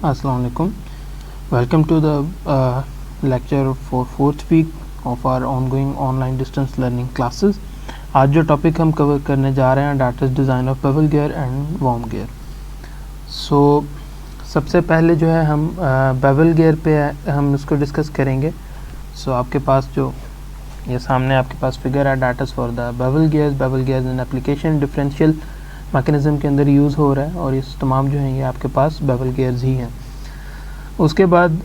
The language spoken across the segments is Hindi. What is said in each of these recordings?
Assalamu alaikum. Welcome to the lecture for fourth week of our ongoing online distance learning classes. आज जो टॉपिक हम कवर करने जा रहे हैं that is design of bevel gear and worm gear. So सबसे पहले जो है हम bevel gear पे हम इसको डिस्कस करेंगे. So आपके पास जो ये सामने आपके पास फिगर है that is for the bevel gears in application differential mechanism के अंदर यूज़ हो रहा है और इस तमाम जो हैं ये आपके पास बेवल गियर्स ही हैं. उसके बाद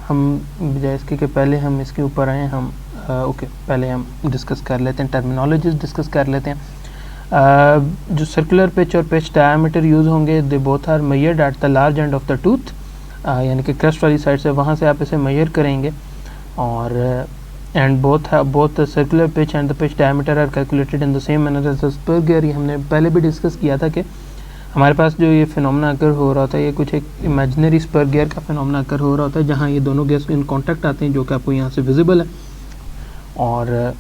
हम बजाय इसके कि पहले हम इसके ऊपर आए हम पहले हम डिस्कस कर लेते हैं, टर्मिनोलॉजीज डिस्कस कर लेते हैं. जो सर्कुलर पिच और पिच डायमीटर यूज़ होंगे they both are measured at the large end of the tooth, यानी कि क्रस्ट वाली साइड से वहाँ से आप इसे मेजर करेंगे और and both the circular pitch and the pitch diameter are calculated in the same manner as the spur gear. ये हमने पहले भी डिस्कस किया था कि हमारे पास जो ये फिनोमेना अकर हो रहा होता है ये कुछ एक इमेजिनरी स्पर गियर का फिनोमेना अकर हो रहा होता है जहाँ ये दोनों गियर्स इन कांटेक्ट आते हैं जो कि आपको यहाँ से विजिबल है और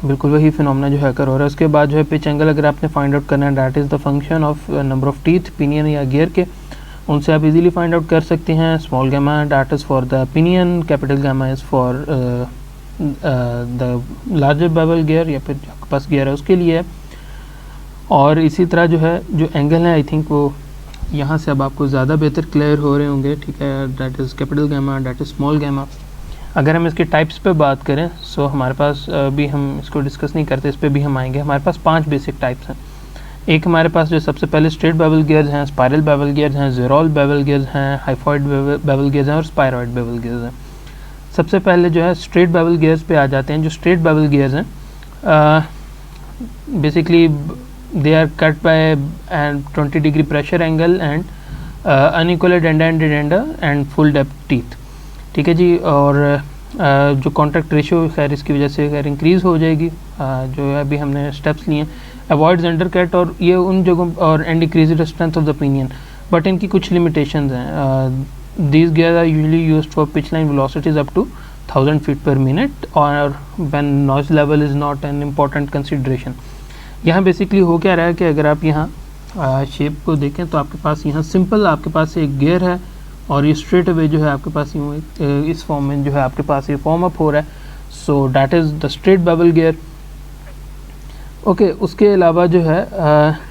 बिल्कुल वही फिनोमेना जो है अकर हो रहा है. उसके बाद जो है पिच एंगल अगर आपने फाइंड आउट करना है that is the function of number of teeth pinion या गियर के, उनसे आप इजीली फाइंड आउट कर सकते हैं. Small gamma that is for the pinion, capital gamma is for the larger bevel gear या फिर जो आपके पास गियर है उसके लिए है. और इसी तरह जो है जो एंगल है आई थिंक वो यहाँ से अब आपको ज़्यादा बेहतर क्लियर हो रहे होंगे. ठीक है, that is capital gamma, that is small gamma. अगर हम इसके टाइप्स पे बात करें सो हमारे पास भी हम इसको डिस्कस नहीं करते, इस पर भी हम आएंगे. हमारे पास 5 बेसिक टाइप्स हैं. एक हमारे पास जो सबसे पहले स्ट्रेट बेवल गियर्स हैं, स्पायरल बेवल गियर्स हैं, ज़ेरोल बेवल गियर्स हैं, हाइफॉइड बेवल गियर्स हैं और स्पायरॉइड बेवल गियर्स हैं. सबसे पहले जो है स्ट्रेट बेवल गियर्स पे आ जाते हैं. जो स्ट्रेट बेवल गियर्स हैं basically they are cut by 20 degree pressure angle and unequal addendum and full depth teeth. ठीक है जी. और जो कॉन्टैक्ट रेशियो खैर इसकी वजह से खैर इंक्रीज़ हो जाएगी. जो है अभी हमने स्टेप्स लिए अवॉइड्स अंडर कट और ये उन जगहों और and decrease the strength of the pinion, but इनकी कुछ लिमिटेशंस हैं. These gears are usually used for pitch line velocities up to 1000 feet per minute or when noise level is not an important consideration. यहाँ बेसिकली हो क्या रहा है कि अगर आप यहाँ शेप को देखें तो आपके पास यहाँ सिंपल आपके पास एक गियर है और ये स्ट्रेट अवे जो है आपके पास यूँ इस फॉर्म में जो है आपके पास ये फॉर्म अप हो रहा है. So that is the straight bevel gear. Okay, उसके अलावा जो है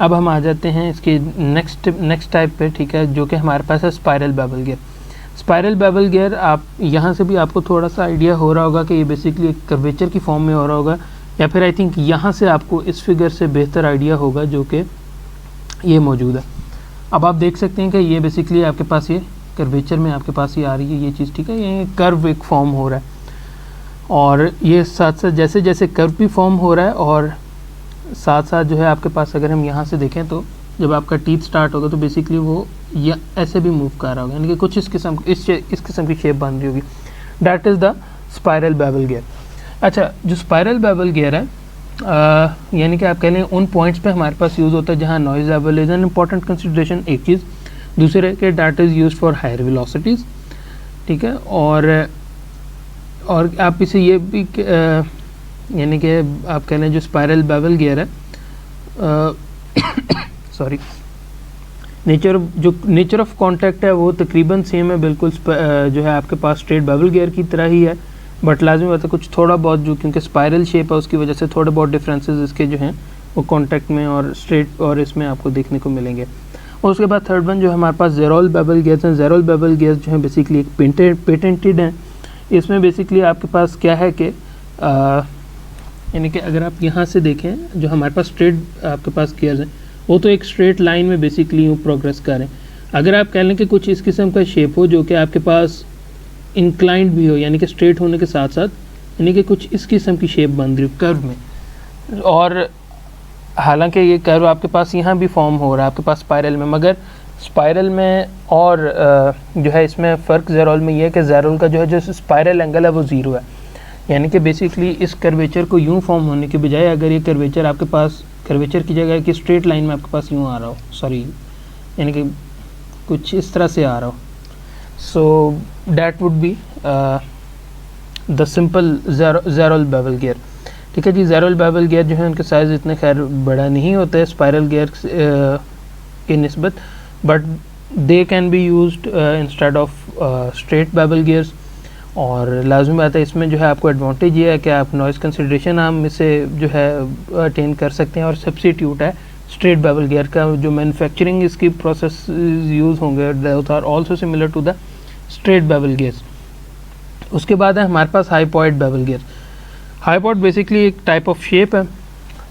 अब हम आ जाते हैं इसके नेक्स्ट टाइप पे. ठीक है, जो कि हमारे पास है spiral bevel gear. Spiral bevel gear आप यहाँ से भी आपको थोड़ा सा आइडिया हो रहा होगा कि ये बेसिकली एक कर्वेचर की फॉर्म में हो रहा होगा या फिर आई थिंक यहाँ से आपको इस फिगर से बेहतर आइडिया होगा जो कि ये मौजूद है. अब आप देख सकते हैं कि ये बेसिकली आपके पास ये कर्वेचर में आपके पास ये आ रही है ये चीज़. ठीक है, ये कर्व एक फॉर्म हो रहा है और ये साथ साथ जैसे जैसे कर्व भी फॉर्म हो रहा है और साथ साथ जो है आपके पास अगर हम यहाँ से देखें तो जब आपका टीथ स्टार्ट होगा तो बेसिकली वो या ऐसे भी मूव कर रहा होगा, यानी कि कुछ इस किस्म की शेप बन रही होगी. That is the spiral bevel gear. अच्छा, जो स्पायरल बेवल गियर है यानी कि आप कह लें उन पॉइंट्स पे हमारे पास यूज़ होता है जहाँ noise level is an important consideration, एक चीज़. दूसरे के that is use for higher velocities. ठीक है, और आप इसे ये भी यानी कि आप कह लें जो स्पायरल बेवल गियर है सॉरी नेचर ऑफ कांटेक्ट है वो तकरीबन सेम है बिल्कुल जो है आपके पास स्ट्रेट बेवल गियर की तरह ही है, बट लाजमी बात है कुछ थोड़ा बहुत जो क्योंकि स्पायरल शेप है उसकी वजह से थोड़े बहुत डिफरेंसेस इसके जो हैं वो कांटेक्ट में और स्ट्रेट और इसमें आपको देखने को मिलेंगे. और उसके बाद थर्ड वन जो हमारे पास ज़ेरोल बेवल गियर्स हैं. ज़ेरोल बेवल गियर्स जो हैं बेसिकली एक पेटेंटेड हैं. इसमें बेसिकली आपके पास क्या है कि यानी कि अगर आप यहाँ से देखें जो हमारे पास स्ट्रेट आपके पास गियर्स हैं वो तो एक स्ट्रेट लाइन में बेसिकली यूँ प्रोग्रेस करें. अगर आप कह लें कि कुछ इस किस्म का शेप हो जो कि आपके पास इंक्लाइंड भी हो यानी कि स्ट्रेट होने के साथ साथ यानी कि कुछ इस किस्म की शेप बन रही हो कर्व में, और हालांकि ये कर्व आपके पास यहाँ भी फॉर्म हो रहा है आपके पास स्पायरल में, मगर स्पायरल में और जो है इसमें फ़र्क ज़ेरोल में ये है कि ज़ेरोल का जो है जो स्पायरल एंगल है वो ज़ीरो है. यानी कि बेसिकली इस कर्वेचर को यूँ फॉर्म होने के बजाय अगर ये कर्वेचर आपके पास कर्वेचर की जगह कि स्ट्रेट लाइन में आपके पास यूँ आ रहा हो, सॉरी यानी कि कुछ इस तरह से आ रहा हो, so that would be the simple zerol bevel gear. ठीक है जी. ज़ेरोल बेवल गियर जो है उनके साइज़ इतने खैर बड़ा नहीं होते स्पायरल गियर की निस्बत, but they can be used instead of straight bevel gears. और लाजमी बात है इसमें जो है आपको एडवांटेज ये है कि आप नॉइज़ कंसिडरेशन हम इसे जो है अटेन कर सकते हैं, और सब्सिट्यूट है स्ट्रेट बेवल गियर का। जो मैन्युफैक्चरिंग इसकी प्रोसेस यूज़ होंगे those are also similar to the straight bevel gears. उसके बाद है हमारे पास hypoid bevel gear. Hypoid basically एक टाइप ऑफ शेप है,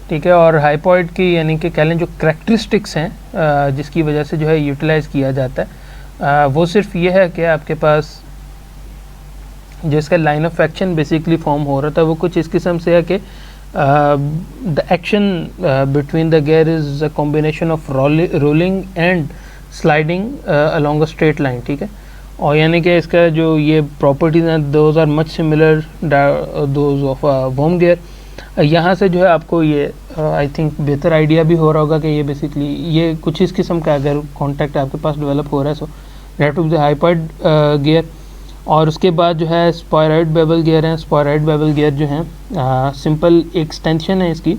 ठीक है, और हाइपॉइड की यानी कि कह लें जो करैक्टरिस्टिक्स हैं जिसकी वजह से जो है यूटिलाइज़ किया जाता है वो सिर्फ ये है कि आपके पास जो इसका line of action basically form हो रहा था वो कुछ इस किस्म से है कि the action between the gear is a combination of rolling and sliding along a straight line, ठीक है। और यानी कि इसका जो ये प्रॉपर्टीज़ हैं those are much similar those of worm gear. यहाँ से जो है आपको ये आई थिंक बेहतर आइडिया भी हो रहा होगा कि ये बेसिकली ये कुछ इस किस्म का अगर कॉन्टैक्ट आपके पास डेवलप हो रहा है, so that is the hypoid gear. और उसके बाद जो है स्पोराइड बेवल गियर हैं। स्पोराइड बेवल गियर जो हैं सिंपल एक्सटेंशन है इसकी।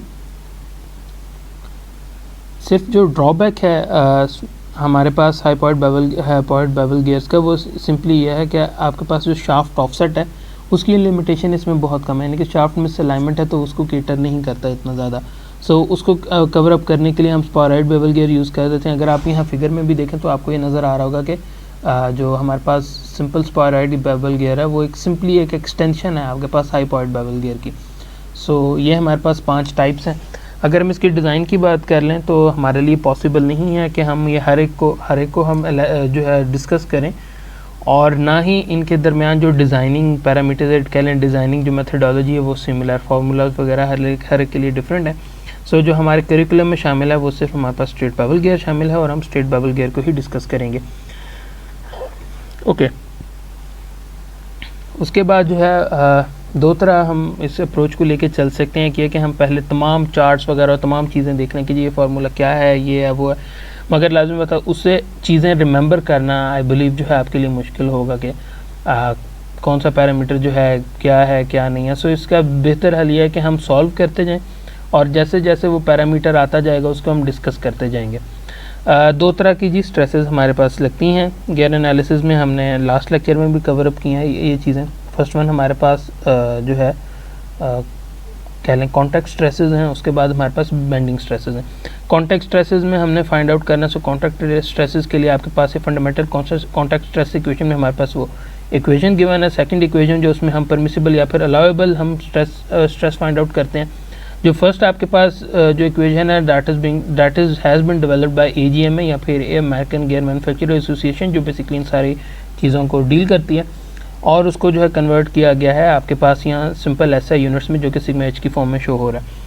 सिर्फ जो ड्रॉबैक है हमारे पास हाइपॉइड बेवल गियर्स का वो सिंपली ये है कि आपके पास जो शाफ्ट ऑफसेट है उसकी लिमिटेशन इसमें बहुत कम है, यानी कि शाफ्ट में अलाइनमेंट है तो उसको केटर नहीं करता इतना ज़्यादा। सो उसको कवर अप करने के लिए हम स्पोराइड बेवल गियर यूज़ कर देते हैं। अगर आप यहाँ फिगर में भी देखें तो आपको ये नज़र आ रहा होगा कि जो हमारे पास सिंपल स्पोराइड बेवल गियर है वो एक सिंपली एक एक्सटेंशन है आपके पास हाइपॉइड बेवल गियर की। सो ये हमारे पास 5 टाइप्स हैं। अगर हम इसकी डिज़ाइन की बात कर लें तो हमारे लिए पॉसिबल नहीं है कि हम ये हर एक को हम जो है डिस्कस करें, और ना ही इनके दरमियान जो डिज़ाइनिंग पैरामीटर्स कह लें डिज़ाइनिंग जो मेथडोलॉजी है वो सिमिलर, फार्मूलाज वगैरह हर एक के लिए डिफरेंट है। सो जो हमारे करिकुलम में शामिल है वो सिर्फ हमारे पास स्ट्रेट बेवल गियर शामिल है और हम स्ट्रेट बेवल गियर को ही डिस्कस करेंगे। ओके उसके बाद जो है दो तरह हम इस अप्रोच को लेके चल सकते हैं कि हम पहले तमाम चार्ट्स वगैरह तमाम चीज़ें देख लें कि ये फार्मूला क्या है, ये है वो है, मगर लाजमी बता उससे चीज़ें रिमेंबर करना आई बिलीव जो है आपके लिए मुश्किल होगा कि कौन सा पैरामीटर जो है क्या नहीं है। सो इसका बेहतर हल ये है कि हम सॉल्व करते जाएं और जैसे जैसे वो पैरामीटर आता जाएगा उसको हम डिस्कस करते जाएंगे। दो तरह की जी स्ट्रेसेस हमारे पास लगती हैं गियर एनालिसिस में, हमने लास्ट लेक्चर में भी कवर अप की हैं ये चीज़ें। फर्स्ट वन हमारे पास जो है कह लें कॉन्टैक्ट स्ट्रेसेस हैं, उसके बाद हमारे पास बेंडिंग स्ट्रेसेस हैं। कॉन्टैक्ट स्ट्रेसेस में हमने फाइंड आउट करना, सो कॉन्टैक्ट स्ट्रेसेस के लिए आपके पास ये फंडामेंटल कॉन्टैक्ट स्ट्रेस इक्वेशन में हमारे पास वो इक्वेशन गिवन है। सेकंड इक्वेशन जो उसमें हम परमिसिबल या फिर अलाउेबल हम स्ट्रेस फाइंड आउट करते हैं। जो फर्स्ट आपके पास जो इक्वेशन है that has been developed by AGMA या फिर अमेरिकन गियर मैन्युफैक्चरर एसोसिएशन, जो बेसिकली इन सारी चीज़ों को डील करती है, और उसको जो है कन्वर्ट किया गया है आपके पास यहाँ सिंपल SI यूनिट्स में जो कि सिग्मा H की फॉर्म में शो हो रहा है।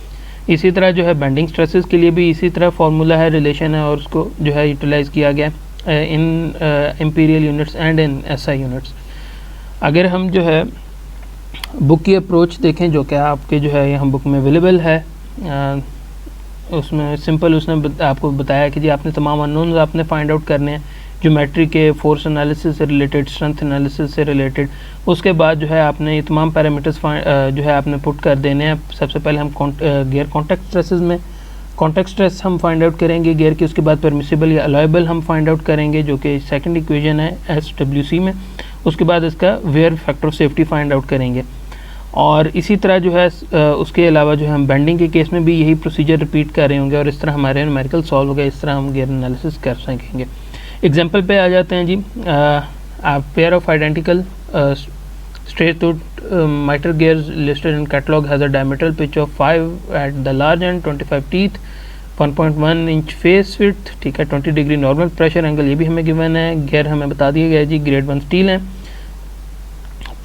इसी तरह जो है बेंडिंग स्ट्रेसेस के लिए भी इसी तरह फार्मूला है, रिलेशन है, और उसको जो है यूटिलाइज़ किया गया in imperial units and in SI units. अगर हम जो है बुक की अप्रोच देखें जो कि आपके जो है यहाँ बुक में अवेलेबल है, उसमें सिंपल उसने आपको बताया कि जी आपने तमाम अननोन्स आपने फाइंड आउट करने हैं, ज्योमेट्री के, फोर्स एनालिसिस से रिलेटेड, स्ट्रेंथ एनालिसिस से रिलेटेड। उसके बाद जो है आपने ये तमाम पैरामीटर्स जो है आपने पुट कर देने हैं। सबसे पहले हम गियर कॉन्टैक्ट स्ट्रेसेस में कॉन्टैक्ट स्ट्रेस हम फाइंड आउट करेंगे गियर की, उसके बाद परमिसिबल या अलाउेबल हम फाइंड आउट करेंगे जो कि सेकंड इक्वेशन है SWC में। उसके बाद इसका wear factor of safety find out करेंगे, और इसी तरह जो है उसके अलावा जो है हम बेंडिंग के केस में भी यही प्रोसीजर रिपीट कर रहे होंगे, और इस तरह हमारे न्यूमेरिकल सॉल्व हो गए, इस तरह हम गियर एनालिसिस कर सकेंगे। एग्जांपल पे आ जाते हैं जी। Pair of identical straight tooth mitre gears listed in catalogue has a diametral pitch of 5 at the large end 25 teeth, 1.1 inch face width, ठीक है, 20 डिग्री नॉर्मल प्रेशर एंगल, ये भी हमें गिवन है। गियर हमें बता दिया गया है जी ग्रेड 1 स्टील है,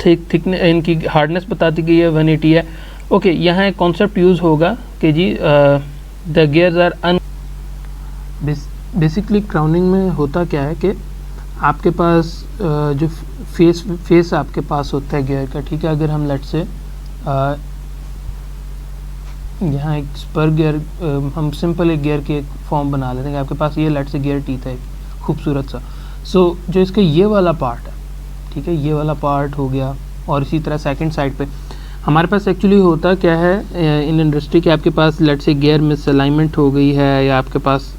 थिकनेस इनकी हार्डनेस बता दी गई है 180 है। ओके यहाँ एक कॉन्सेप्ट यूज़ होगा कि जी the gears are basically crowning में होता क्या है कि आपके पास जो फेस आपके पास होता है गियर का, ठीक है, अगर हम लेट से यहाँ एक स्पर गियर हम सिंपल एक गियर की एक फॉर्म बना लेते हैं। आपके पास ये लेट से गियर टीथ है खूबसूरत सा। सो जो इसका ये वाला पार्ट है, ठीक है, ये वाला पार्ट हो गया, और इसी तरह सेकंड साइड पे हमारे पास एक्चुअली होता क्या है इन इंडस्ट्री के, आपके पास लेट से गियर मिस अलाइनमेंट हो गई है, या आपके पास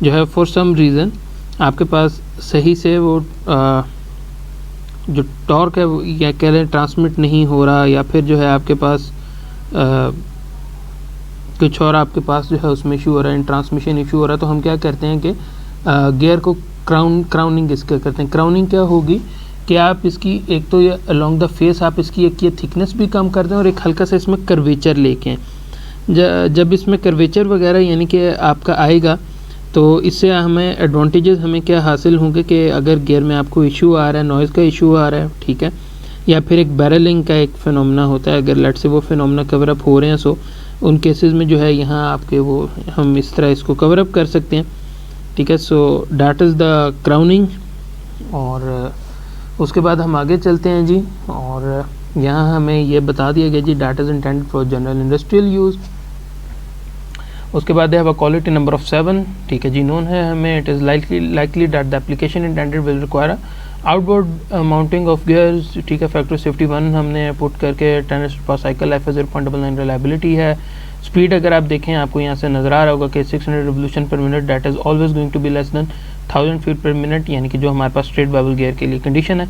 जो है फॉर सम रीज़न आपके पास सही से वो जो टॉर्क है वो या कह लें ट्रांसमिट नहीं हो रहा, या फिर जो है आपके पास कुछ और आपके पास जो है उसमें इशू हो रहा है, ट्रांसमिशन इशू हो रहा है, तो हम क्या करते हैं कि गियर को क्राउनिंग इसका करते हैं। क्राउनिंग क्या होगी कि आप इसकी एक तो ये अलोंग द फेस आप इसकी एक ये थिकनेस भी कम कर दें और एक हल्का सा इसमें कर्वेचर लेके आएं। जब इसमें कर्वेचर वगैरह यानी कि आपका आएगा तो इससे हमें एडवांटेजेस हमें क्या हासिल होंगे कि अगर गियर में आपको इशू आ रहा है, नॉइज़ का इशू आ रहा है, ठीक है, या फिर एक बैरलिंग का एक फिनोमेना होता है, अगर लेट से वो फिनोमेना कवर अप हो रहे हैं, सो उन केसेस में जो है यहाँ आपके वो हम इस तरह इसको कवर अप कर सकते हैं, ठीक है। So that is the crowning. और उसके बाद हम आगे चलते हैं जी, और यहाँ हमें ये बता दिया गया जी that is intended for general industrial use. उसके बाद है क्वालिटी नंबर ऑफ 7, ठीक है जी, नोन है हमें। It is likely that the application intended will require outboard mounting of gears, ठीक है। फैक्टर सेफ्टी 1 हमने पुट करके 10 पर साइकिल, लाइफ 0.9 रिलायबिलिटी है। स्पीड अगर आप देखें आपको यहाँ से नज़र आ रहा होगा कि 600 revolution per minute, that is always going to be less than 1000 feet per minute, यानी कि जो हमारे पास स्ट्रेट बेवल गियर के लिए कंडीशन है।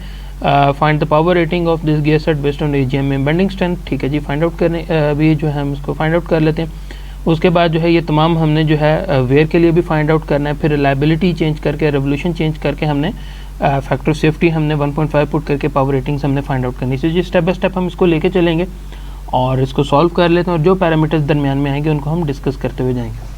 Find the power rating of this gear set based on AGM में बेंडिंग स्ट्रेंथ, ठीक है जी, फाइंड आउट करने अभी जो है हम इसको फाइंड आउट कर लेते हैं। उसके बाद जो है ये तमाम हमने जो है वेयर के लिए भी फाइंड आउट करना है, फिर रिलायबिलिटी चेंज करके, रेवोल्यूशन चेंज करके हमने फैक्टर सेफ्टी हमने 1.5 पुट करके पावर रेटिंग्स हमने फाइंड आउट करनी चाहिए। स्टेप बाय स्टेप हम इसको लेके चलेंगे और इसको सॉल्व कर लेते हैं, और जो पैरामीटर्स दरमियान में आएंगे उनको हम डिस्कस करते हुए जाएंगे।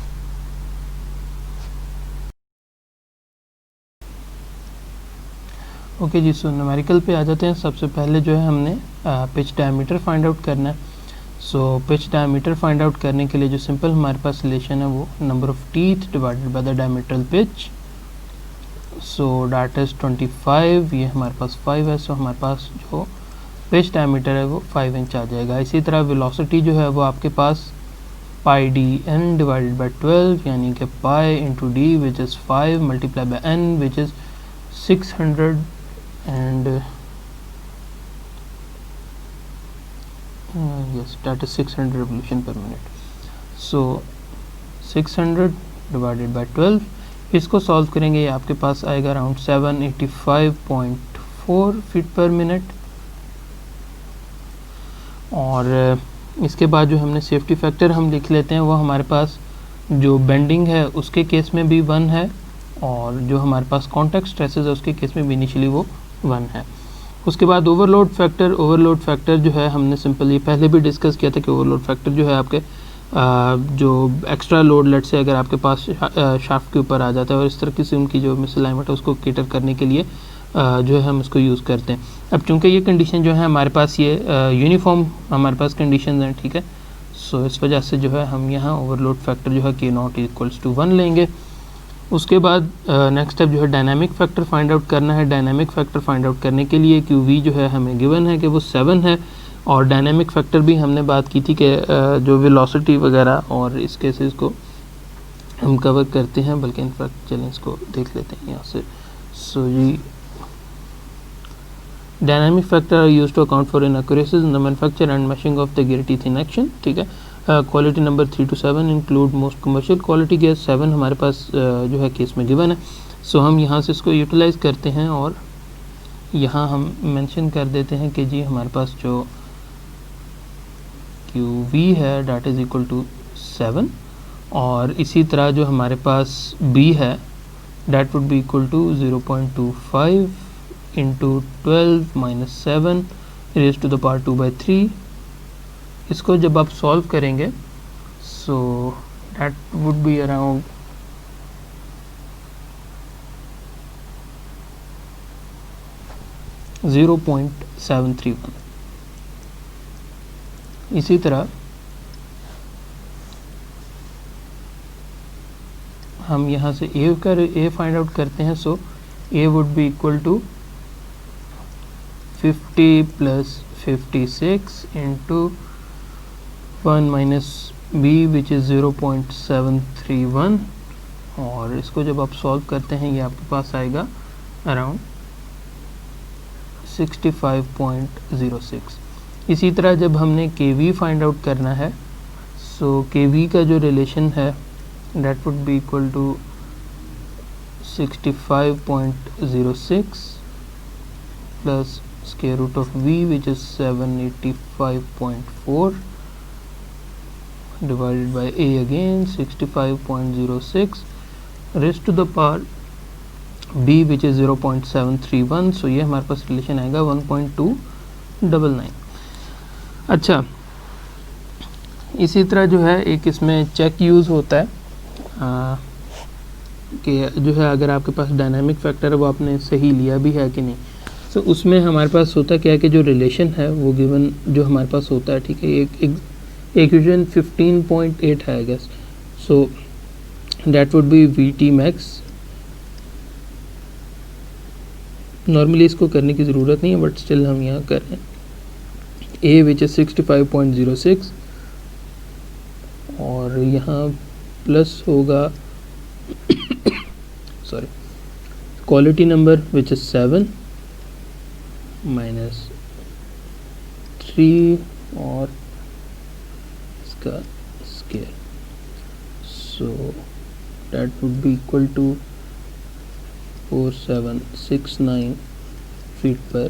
ओके जी, सो न्यूमेरिकल पे आ जाते हैं। सबसे पहले जो है हमने पिच डायमीटर फाइंड आउट करना है। So pitch diameter find out करने के लिए जो सिंपल हमारे पास रिलेशन है वो number of teeth divided by the diametral pitch. So that is 25, ये हमारे पास 5 है, सो हमारे पास जो पिच डायमीटर है वो 5 इंच आ जाएगा। इसी तरह वेलोसिटी जो है वो आपके पास pi d n divided by 12, यानी कि pi into d which is 5 multiply by n which is 600 and yes, that is 600 revolution per minute. So 600 divided by 12, इसको सॉल्व करेंगे ये आपके पास आएगा अराउंड 785.4 फीट पर मिनट। और इसके बाद जो हमने सेफ्टी फैक्टर हम लिख लेते हैं, वो हमारे पास जो बेंडिंग है उसके केस में भी 1 है, और जो हमारे पास कॉन्टैक्ट स्ट्रेसेस है उसके केस में भी इनिशियली वो 1 है। उसके बाद ओवरलोड फैक्टर जो है हमने सिंपली पहले भी डिस्कस किया था कि ओवरलोड फैक्टर जो है आपके जो एक्स्ट्रा लोड लेट से अगर आपके पास शाफ्ट के ऊपर आ जाता है और इस तरह की उनकी जो मिसअलाइनमेंट है उसको केटर करने के लिए जो है हम इसको यूज़ करते हैं। अब चूंकि ये कंडीशन जो है हमारे पास ये यूनिफॉर्म हमारे पास कंडीशन हैं, ठीक है। सो इस वजह से जो है हम यहाँ ओवरलोड फैक्टर जो है K0 इक्वल्स टू 1 लेंगे। उसके बाद नेक्स्ट स्टेप जो है डायनामिक फैक्टर फाइंड आउट करना है। डायनामिक फैक्टर फाइंड आउट करने के लिए QV जो है हमें गिवन है कि वो 7 है, और डायनामिक फैक्टर भी हमने बात की थी कि जो वेलोसिटी वगैरह और इस केसेस को हम कवर करते हैं, बल्कि इनफैक्ट चलें इसको देख लेते हैं यहाँ से। सो जी dynamic factor are used to account for inaccuracies in the manufacture and machining of the gear teeth in action, ठीक है। Quality number 3 to 7 include most commercial quality gear, 7 हमारे पास जो है केस में गिवन है। सो हम यहाँ से इसको यूटिलाइज़ करते हैं और यहाँ हम मेंशन कर देते हैं कि जी हमारे पास जो QV है डैट इज़ इक्वल टू 7, और इसी तरह जो हमारे पास B है that would be equal to 0.25 into 12 minus 7 raise to the power 2/3। इसको जब आप सॉल्व करेंगे so that would be around 0.731। इसी तरह हम यहाँ से A फाइंड आउट करते हैं। So A would be equal to 50 plus 56 into 1 minus B which is 0.731, और इसको जब आप सॉल्व करते हैं ये आपके पास आएगा अराउंड 65.06। इसी तरह जब हमने KV फाइंड आउट करना है, सो KV का जो रिलेशन है that would be equal to 65.06 plus square root of v, which is 785.4, divided by a again 65.06 raised to the power b, which is 0.731. सो ये हमारे पास रिलेशन आएगा 1.299. अच्छा, इसी तरह जो है एक इसमें चेक यूज़ होता है कि जो है अगर आपके पास डायनामिक फैक्टर है वो आपने सही लिया भी है कि नहीं. सो उसमें हमारे पास होता क्या है कि जो रिलेशन है वो गिवन जो हमारे पास होता है, ठीक है, एक इक्वेशन 15.8 है I guess. So that would be v t max. Normally इसको करने की ज़रूरत नहीं है बट स्टिल हम यहाँ कर रहे हैं. ए विच इज़ 65.06 और यहाँ प्लस होगा sorry quality number which is 7 minus 3 और इसका square. So that would be equal to 4769 feet per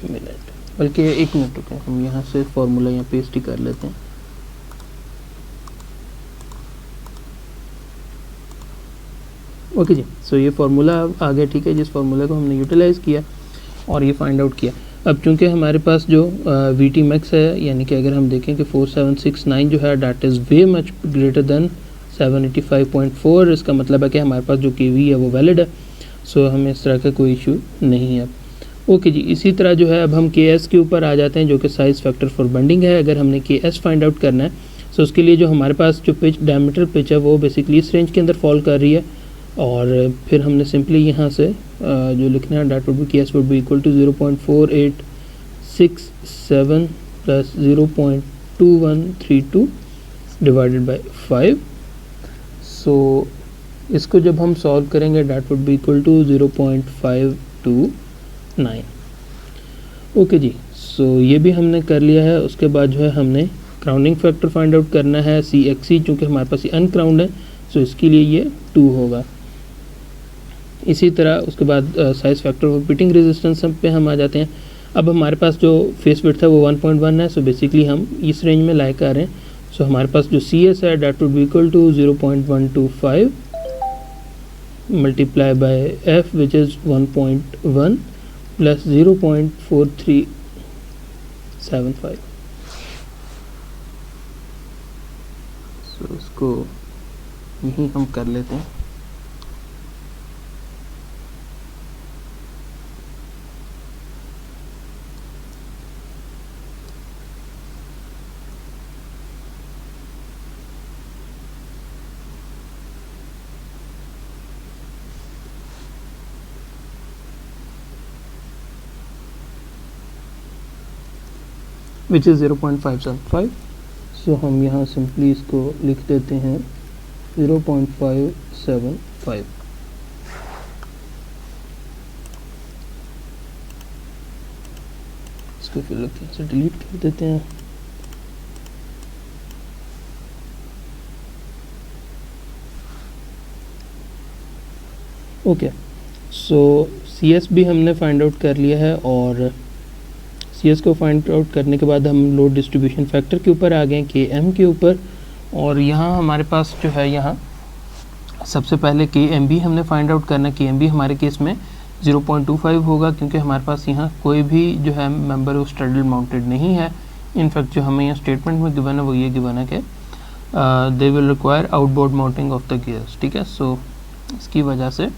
minute. बल्कि एक मिनट रुके, हम यहाँ से फॉर्मूला यहाँ पेस्ट ही कर लेते हैं. ओके जी. सो ये फार्मूला आ गया, ठीक है, जिस फार्मूला को हमने यूटिलाइज़ किया और ये फाइंड आउट किया. अब चूंकि हमारे पास जो वी टी मैक्स है, यानी कि अगर हम देखें कि 4769 जो है that is way much greater than 785.4, इसका मतलब है कि हमारे पास जो के वी है वो वैलिड है. सो हमें इस तरह का कोई इशू नहीं है. ओके जी. इसी तरह जो है अब हम के एस के ऊपर आ जाते हैं जो कि साइज़ फैक्टर फॉर बंडिंग है. अगर हमने के एस फाइंड आउट करना है सो उसके लिए जो हमारे पास जो पिच डायमीटर पिच है वो बेसिकली इस रेंज के अंदर फॉल कर रही है और फिर हमने सिंपली यहाँ से जो लिखना है that would be K S would be equal to 0.4867 plus 0.2132 divided by 5. So इसको जब हम सॉल्व करेंगे that would be equal to 0.529. Okay जी. सो ये भी हमने कर लिया है. उसके बाद जो है हमने क्राउंडिंग फैक्टर फाइंड आउट करना है सी एक्स सी, चूँकि हमारे पास ये अनक्राउंड है सो इसके लिए ये 2 होगा. इसी तरह उसके बाद size factor of pitting resistance पे हम आ जाते हैं. अब हमारे पास जो फेस विड्थ है वो 1.1 है. सो बेसिकली हम इस रेंज में लाइक आ रहे हैं. सो हमारे पास जो सी एस है that would be equal to 0.125 multiply by f which is 1.1 plus 0.4375. So इसको यही हम कर लेते हैं. Which is 0.575. सो हम यहाँ सिंपली इसको लिख देते हैं 0.575. इसको फिर लगता है डिलीट कर देते हैं. ओके. सो सी एस भी हमने फाइंड आउट कर लिया है और सी एस को फाइंड आउट करने के बाद हम लोड डिस्ट्रीब्यूशन फैक्टर के ऊपर आ गए के एम के ऊपर. और यहाँ हमारे पास जो है यहाँ सबसे पहले के एम बी हमने फाइंड आउट करना. के एम बी हमारे केस में 0.25 होगा क्योंकि हमारे पास यहाँ कोई भी जो है मेंबर वो स्ट्रेडल माउंटेड नहीं है. इनफैक्ट जो हमें यहाँ स्टेटमेंट में गिवन है वो ये गिवन है कि they will require outboard mounting of the gears. ठीक है. सो इसकी वजह से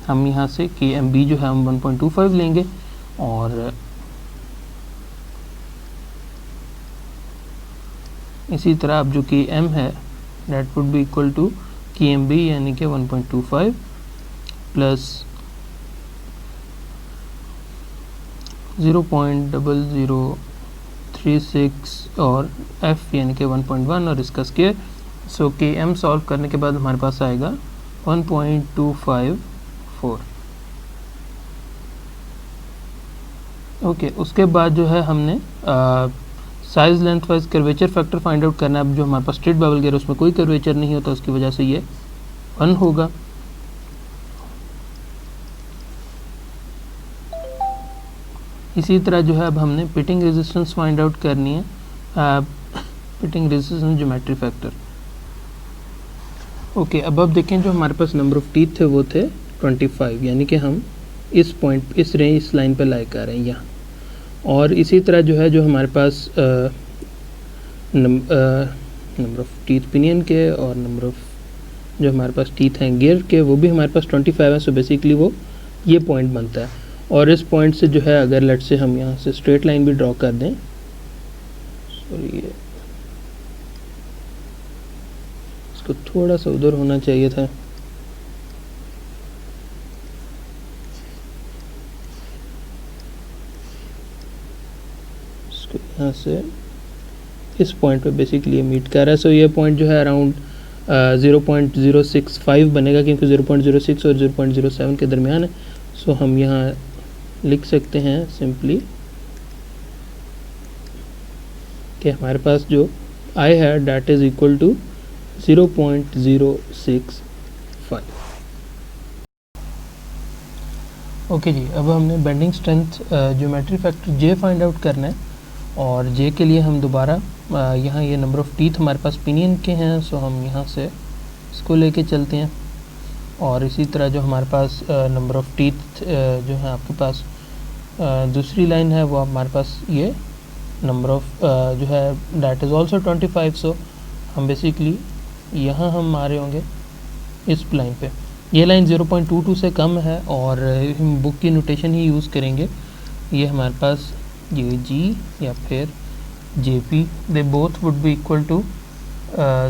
हम यहाँ से के एम बी जो है हम 1.25 लेंगे और इसी तरह अब जो के एम है that would be equal to k m b यानी कि 1.25 प्लस 0.0036 और एफ यानी कि 1.1 और इसका स्केयर. सो के एम सॉल्व करने के बाद हमारे पास आएगा 1.254. ओके. उसके बाद जो है हमने size length wise curvature factor find out करना है. अब जो हमारे पास स्ट्रेट बबल गियर उसमें कोई कर्वेचर नहीं होता उसकी वजह से ये 1 होगा. इसी तरह जो है अब हमने पिटिंग रेजिस्टेंस फाइंड आउट करनी है, pitting resistance geometry factor. Okay, अब देखें जो हमारे पास नंबर ऑफ टीथ थे वो थे 25, यानी कि हम इस पॉइंट इस लाइन पर लाई कर रहे हैं यहाँ। और इसी तरह जो है जो हमारे पास नंबर ऑफ टीथ पिनियन के और नंबर ऑफ जो हमारे पास टीथ हैं गियर के वो भी हमारे पास 25 है। सो बेसिकली वो ये पॉइंट बनता है। और इस पॉइंट से जो है अगर लेट से हम यहाँ से स्ट्रेट लाइन भी ड्रॉ कर दें, सॉरी इसको थोड़ा सा उधर होना चाहिए था, इसको यहाँ से इस पॉइंट पे बेसिकली ये मीट कर रहा है। सो ये पॉइंट जो है अराउंड 0.065 बनेगा, क्योंकि 0.06 और 0.07 के दरमियान है। सो हम यहाँ लिख सकते हैं सिंपली कि हमारे पास जो आई है that is equal to 0.065। Okay जी, अब हमने bending strength geometry factor J find out करना है। और जे के लिए हम दोबारा यहाँ ये नंबर ऑफ़ टीथ हमारे पास पिनियन के हैं, सो हम यहाँ से इसको लेके चलते हैं। और इसी तरह जो हमारे पास नंबर ऑफ़ टीथ जो है आपके पास दूसरी लाइन है वो हमारे पास ये नंबर ऑफ़ जो है डैट इज़ ऑल्सो 25। सो हम बेसिकली यहाँ हम आ रहे होंगे इस लाइन पे। ये लाइन 0.22 से कम है और हम बुक की नोटेशन ही यूज़ करेंगे। ये हमारे पास ये जी या फिर J P, they both would be equal to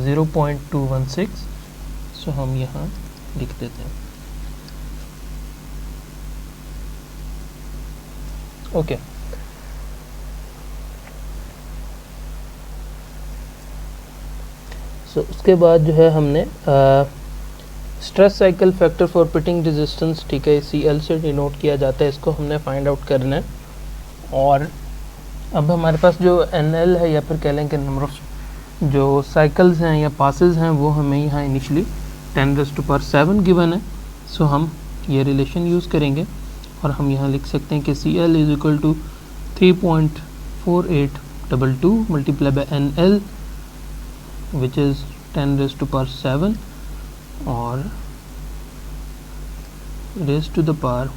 0.216। So हम यहाँ लिख देते हैं। ओके, सो उसके बाद जो है हमने stress cycle factor for pitting resistance, ठीक है, सी एल से डिनोट किया जाता है, इसको हमने फाइंड आउट करना है। और अब हमारे पास जो एन एल है या फिर कह लें कि नंबर ऑफ जो साइकिल्स हैं या पासेस हैं वो हमें यहाँ इनिशली 10⁻7 गिवन है। सो हम ये रिलेशन यूज़ करेंगे और हम यहाँ लिख सकते हैं कि c l is equal to 3.4822 multiply by n l which is 10⁻7 और raise to the power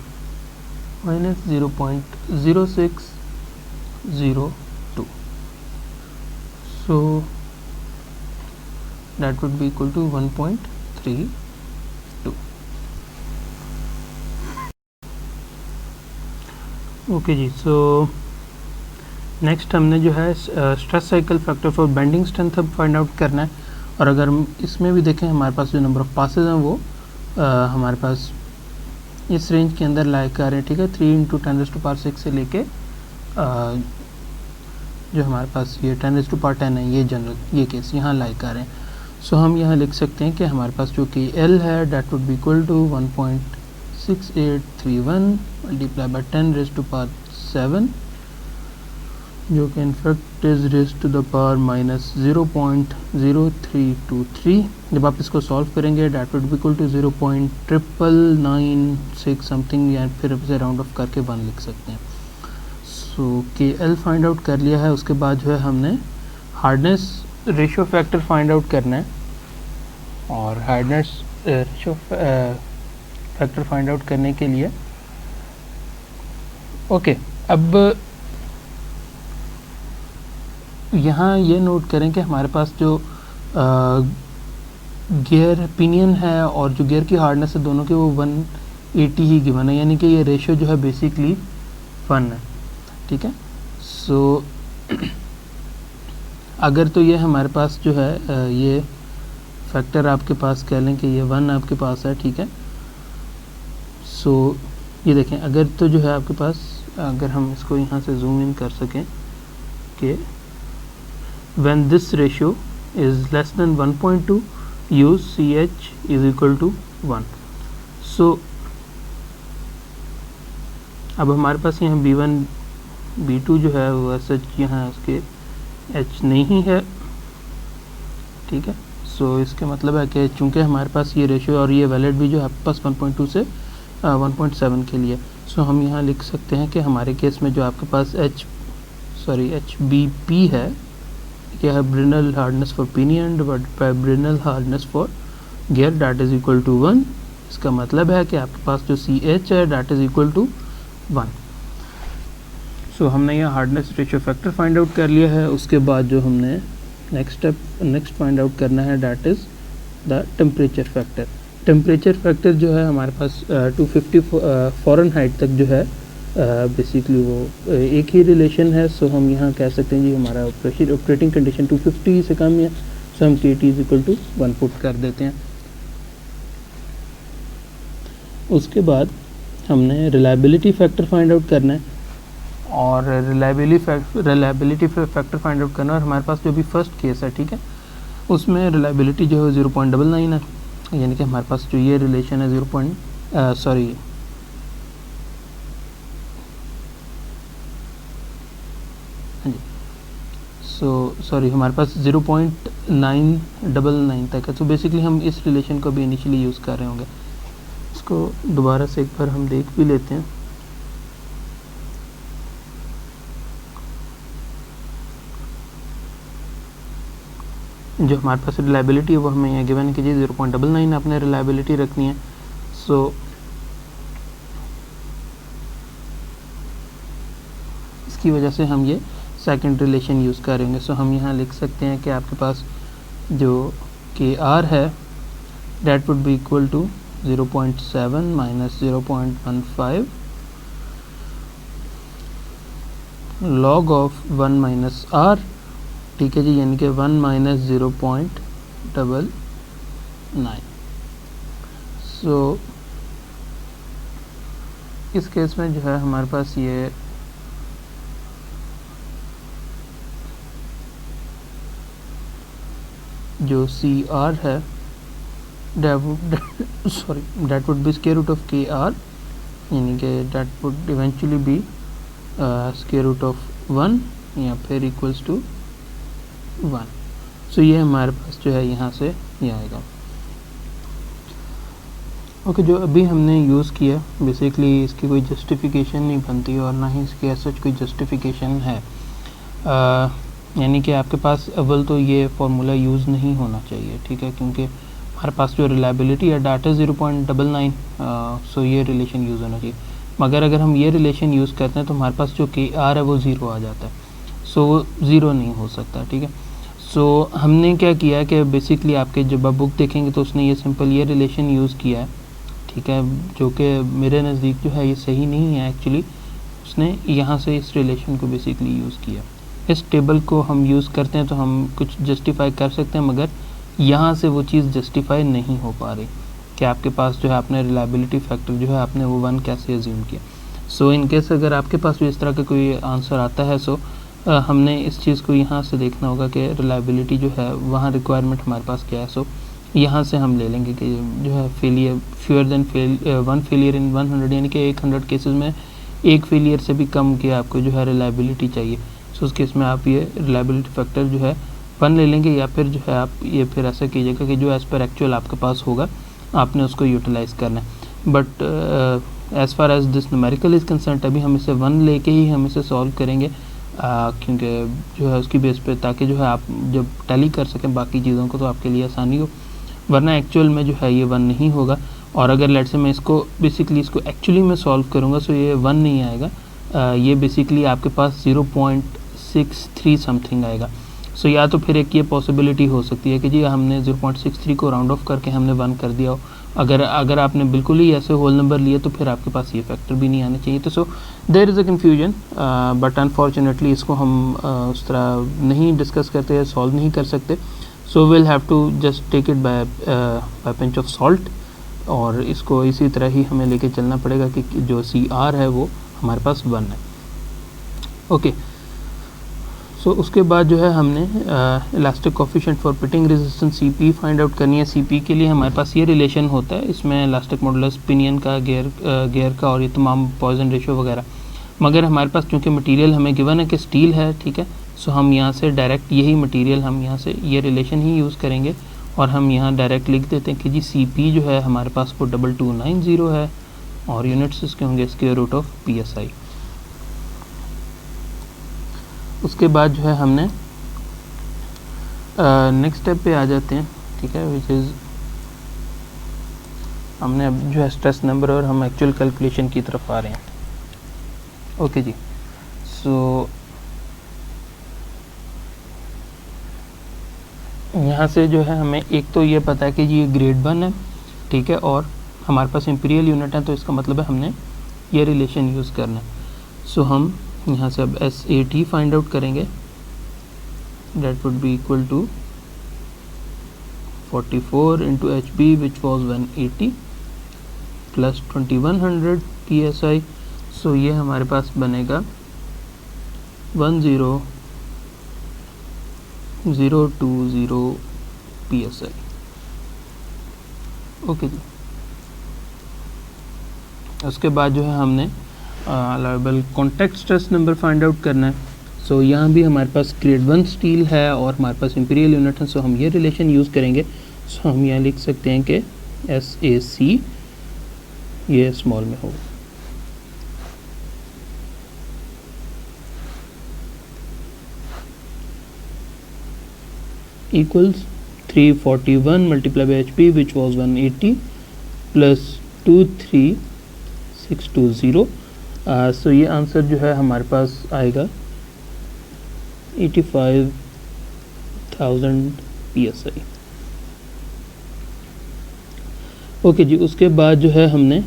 -0.0602. So that would be equal to 1.32. Okay जी, सो नेक्स्ट हमने जो है stress cycle factor for bending strength अब फाइंड आउट करना है। और अगर इसमें भी देखें हमारे पास जो नंबर ऑफ़ पासेज हैं वो हमारे पास इस रेंज के अंदर लाई कर रहे हैं, ठीक है, 3 × 10⁻6 से लेके जो हमारे पास ये 10⁻10 है, ये जनरल ये केस यहाँ लाई कर रहे हैं। सो हम यहाँ लिख सकते हैं कि हमारे पास जो कि L है that would be equal to 1.6831 multiply by 10⁻7 जो कि in fact is raise to the power -0.0323। जब आप इसको सॉल्व करेंगे that would be equal to 0.996 something, या फिर से राउंड ऑफ करके 1 लिख सकते हैं। सो के एल फाइंड आउट कर लिया है। उसके बाद जो है हमने hardness ratio factor find out करना है। और hardness ratio factor find out करने के लिए ओके, अब यहाँ ये नोट करें कि हमारे पास जो गियर पिनियन है और जो गियर की हार्डनेस है दोनों के वो 180 ही गिवन है, यानी कि ये रेशियो जो है बेसिकली 1 है, ठीक है। सो अगर तो ये हमारे पास जो है ये फैक्टर आपके पास कह लें कि ये 1 आपके पास है, ठीक है। सो ये देखें, अगर तो जो है आपके पास, अगर हम इसको यहाँ से जूम इन कर सकें कि when this ratio is less than 1.2 use CH is equal to 1. So अब हमारे पास यहाँ B1 B2 जो है वो सच यहाँ उसके H नहीं है, ठीक है। सो इसके मतलब है कि चूंकि हमारे पास ये रेशियो और ये वैलिड भी जो है आपके पास 1.2 से 1.7 के लिए, सो हम यहाँ लिख सकते हैं कि हमारे केस में जो आपके पास HBP है, यह है Brinell hardness for pinion divided by Brinell hardness for gear, that is equal to 1। इसका मतलब है कि आपके पास जो CH है दैट इज इक्वल टू 1। सो हमने यह hardness ratio factor find out कर लिया है। उसके बाद जो हमने नेक्स्ट फाइंड आउट करना है that is the temperature factor. Temperature factor जो है हमारे पास 250 फ़ारेनहाइट तक जो है बेसिकली वो एक ही रिलेशन है। सो हम यहाँ कह सकते हैं जी हमारा ऑपरेटिंग कंडीशन 250 से कम है, सो हम KT is equal to 1 put कर देते हैं। उसके बाद हमने रिलायबिलिटी फैक्टर फाइंड आउट करना है, और रिलायबिलिटी फैक्टर फाइंड आउट करना है। और हमारे पास जो भी फर्स्ट केस है, ठीक है, उसमें रिलायबिलिटी जो है 0.99 है, यानी कि हमारे पास जो ये रिलेशन है हमारे पास 0.999 तक है। तो बेसिकली हम इस रिलेशन को भी इनिशियली यूज़ कर रहे होंगे। इसको दोबारा से एक बार हम देख भी लेते हैं। जो हमारे पास रिलायबिलिटी है वो हमें यहाँ गिवन है कि जी 0.99 आपने रिलायबिलिटी रखनी है। सो इसकी वजह से हम ये सेकंड रिलेशन यूज़ करेंगे। सो हम यहाँ लिख सकते हैं कि आपके पास जो KR है that would be equal to 0.7 minus 0.15 log of 1 minus R, ठीक है जी, यानी कि 1 माइनस 0.99। सो इस केस में जो है हमारे पास ये जो CR है that would be square root of KR, यानी कि that would eventually be square root of 1 या फिर इक्वल्स टू 1। सो ये हमारे पास जो है यहाँ से ये आएगा। ओके, जो अभी हमने यूज़ किया बेसिकली इसकी कोई जस्टिफिकेशन नहीं बनती और ना ही इसकी ऐसा कोई जस्टिफिकेशन है, यानी कि आपके पास अव्वल तो ये फार्मूला यूज़ नहीं होना चाहिए, ठीक है, क्योंकि हमारे पास जो रिलायबिलिटी है डाटा 0.99, सो ये रिलेशन यूज़ होना चाहिए। मगर अगर हम ये रिलेशन यूज़ करते हैं तो हमारे पास जो KR है वो 0 आ जाता है, सो वो 0 नहीं हो सकता, ठीक है। सो हमने क्या किया है कि बेसिकली आपके जब आप बुक देखेंगे तो उसने ये सिंपल ये रिलेशन यूज़ किया है, ठीक है, जो कि मेरे नज़दीक जो है ये सही नहीं है एक्चुअली। उसने यहाँ से इस रिलेशन को बेसिकली यूज़ किया। इस टेबल को हम यूज़ करते हैं तो हम कुछ जस्टिफाई कर सकते हैं, मगर यहाँ से वो चीज़ जस्टिफाई नहीं हो पा रही कि आपके पास जो है आपने रिलायबिलिटी फैक्टर जो है आपने वो 1 कैसे अज्यूम किया। सो इन केस अगर आपके पास भी इस तरह का कोई आंसर आता है, सो हमने इस चीज़ को यहाँ से देखना होगा कि रिलायबिलिटी जो है वहाँ रिक्वायरमेंट हमारे पास क्या है। सो यहाँ से हम ले लेंगे कि जो है फ्यूअर देन 1 फेलियर इन 100, यानी कि 100 केसेस में एक फेलियर से भी कम की आपको जो है रिलायबिलिटी चाहिए। सो उस केस में आप ये रिलायबिलिटी फैक्टर जो है 1 ले लेंगे, या फिर जो है आप ये फिर ऐसा कीजिएगा कि जो एज़ पर एक्चुअल आपके पास होगा आपने उसको यूटिलाइज़ करना है। But as far as this numerical is concern, अभी हम इसे 1 लेके ही हम इसे सॉल्व करेंगे, क्योंकि जो है उसकी बेस पे, ताकि जो है आप जब टैली कर सकें बाकी चीज़ों को तो आपके लिए आसानी हो, वरना एक्चुअल में जो है ये 1 नहीं होगा। और अगर लेट से मैं इसको बेसिकली इसको एक्चुअली में सॉल्व करूँगा सो ये 1 नहीं आएगा, ये बेसिकली आपके पास 0.63 समथिंग आएगा। सो या तो फिर एक ये पॉसिबिलिटी हो सकती है कि जी हमने 0.63 को राउंड ऑफ करके हमने 1 कर दिया हो। अगर आपने बिल्कुल ही ऐसे होल नंबर लिए तो फिर आपके पास ये फैक्टर भी नहीं आने चाहिए। तो so there is a confusion, but unfortunately इसको हम उस तरह नहीं डिस्कस करते या सॉल्व नहीं कर सकते। So will have to just take it by pinch of salt, और इसको इसी तरह ही हमें लेके चलना पड़ेगा कि जो CR है वो हमारे पास 1 है। ओके, सो उसके बाद जो है हमने elastic coefficient for pitting resistance CP find out करनी है। CP के लिए हमारे पास ये रिलेशन होता है, इसमें इलास्टिक मॉडुलस पिनियन का, गियर का और ये तमाम पॉइजन रेशियो वगैरह। मगर हमारे पास चूँकि मटेरियल हमें गिवन है कि स्टील है, ठीक है, सो हम यहाँ से डायरेक्ट यही मटेरियल हम यहाँ से ये रिलेशन ही यूज़ करेंगे, और हम यहाँ डायरेक्ट लिख देते हैं कि जी CP जो है हमारे पास वो 2290 है, और यूनिट्स इसके होंगे स्क्वायर रूट ऑफ PSI। उसके बाद जो है हमने नेक्स्ट स्टेप पे आ जाते हैं, ठीक है, विच इज़ हमने अब जो है स्ट्रेस नंबर और हम एक्चुअल कैलकुलेशन की तरफ आ रहे हैं। ओके जी, सो यहाँ से जो है हमें एक तो ये पता है कि ये ग्रेड 1 है, ठीक है, और हमारे पास इंपीरियल यूनिट है, तो इसका मतलब है हमने ये रिलेशन यूज़ करना है। सो हम यहाँ से अब SAT फाइंड आउट करेंगे, that would be equal to 44 into HB which was 180 plus 2100 PSI। So ये हमारे पास बनेगा 10020 PSI। ओके जी, उसके बाद जो है हमने allowable contact stress number find out करना है। सो यहाँ भी हमारे पास ग्रेड 1 स्टील है और हमारे पास इंपीरियल यूनिट है, सो हम ये रिलेशन यूज़ करेंगे। सो हम यहाँ लिख सकते हैं कि SAC ये स्मॉल में होगा। Equals 341 multiply by HP which was 180 plus 23620। सो ये आंसर जो है हमारे पास आएगा 85,000 PSI। ओके जी, उसके बाद जो है हमने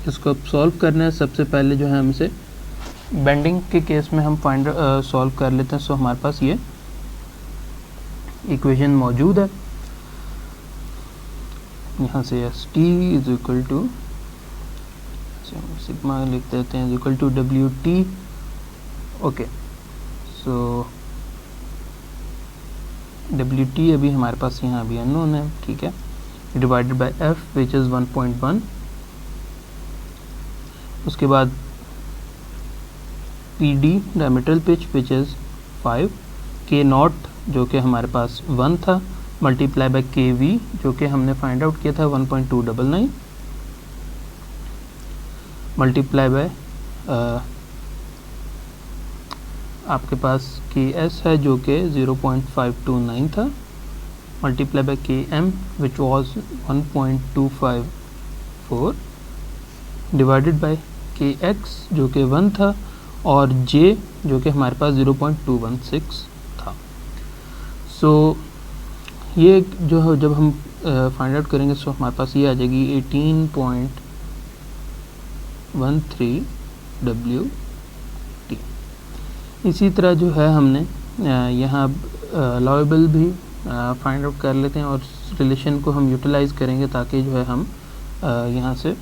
इसको अब सॉल्व करना है। सबसे पहले जो है हमसे बेंडिंग के केस में हम सॉल्व कर लेते हैं। सो हमारे पास ये इक्वेशन मौजूद है। यहाँ से ST is equal to sigma लिख देते हैं, is equal to WT। Okay, so WT अभी हमारे पास यहाँ अभी अननोन है, ठीक है, divided by F which is 1.1। उसके बाद PD diametral pitch which is 5, K0 जो कि हमारे पास 1 था, मल्टीप्लाई बाय KV जो कि हमने फाइंड आउट किया था 1.299, मल्टीप्लाई बाय आपके पास KS है जो कि 0.529 था, multiply by KM which was 1.254 divided by KX जो कि 1 था, और J जो कि हमारे पास 0.216 था। सो ये जो है जब हम फाइंड आउट करेंगे सो हमारे पास ये आ जाएगी 18.13 WT। इसी तरह जो है हमने यहाँ अलाउएबल भी फाइंड आउट कर लेते हैं और रिलेशन को हम यूटिलाइज़ करेंगे ताकि जो है हम यहाँ से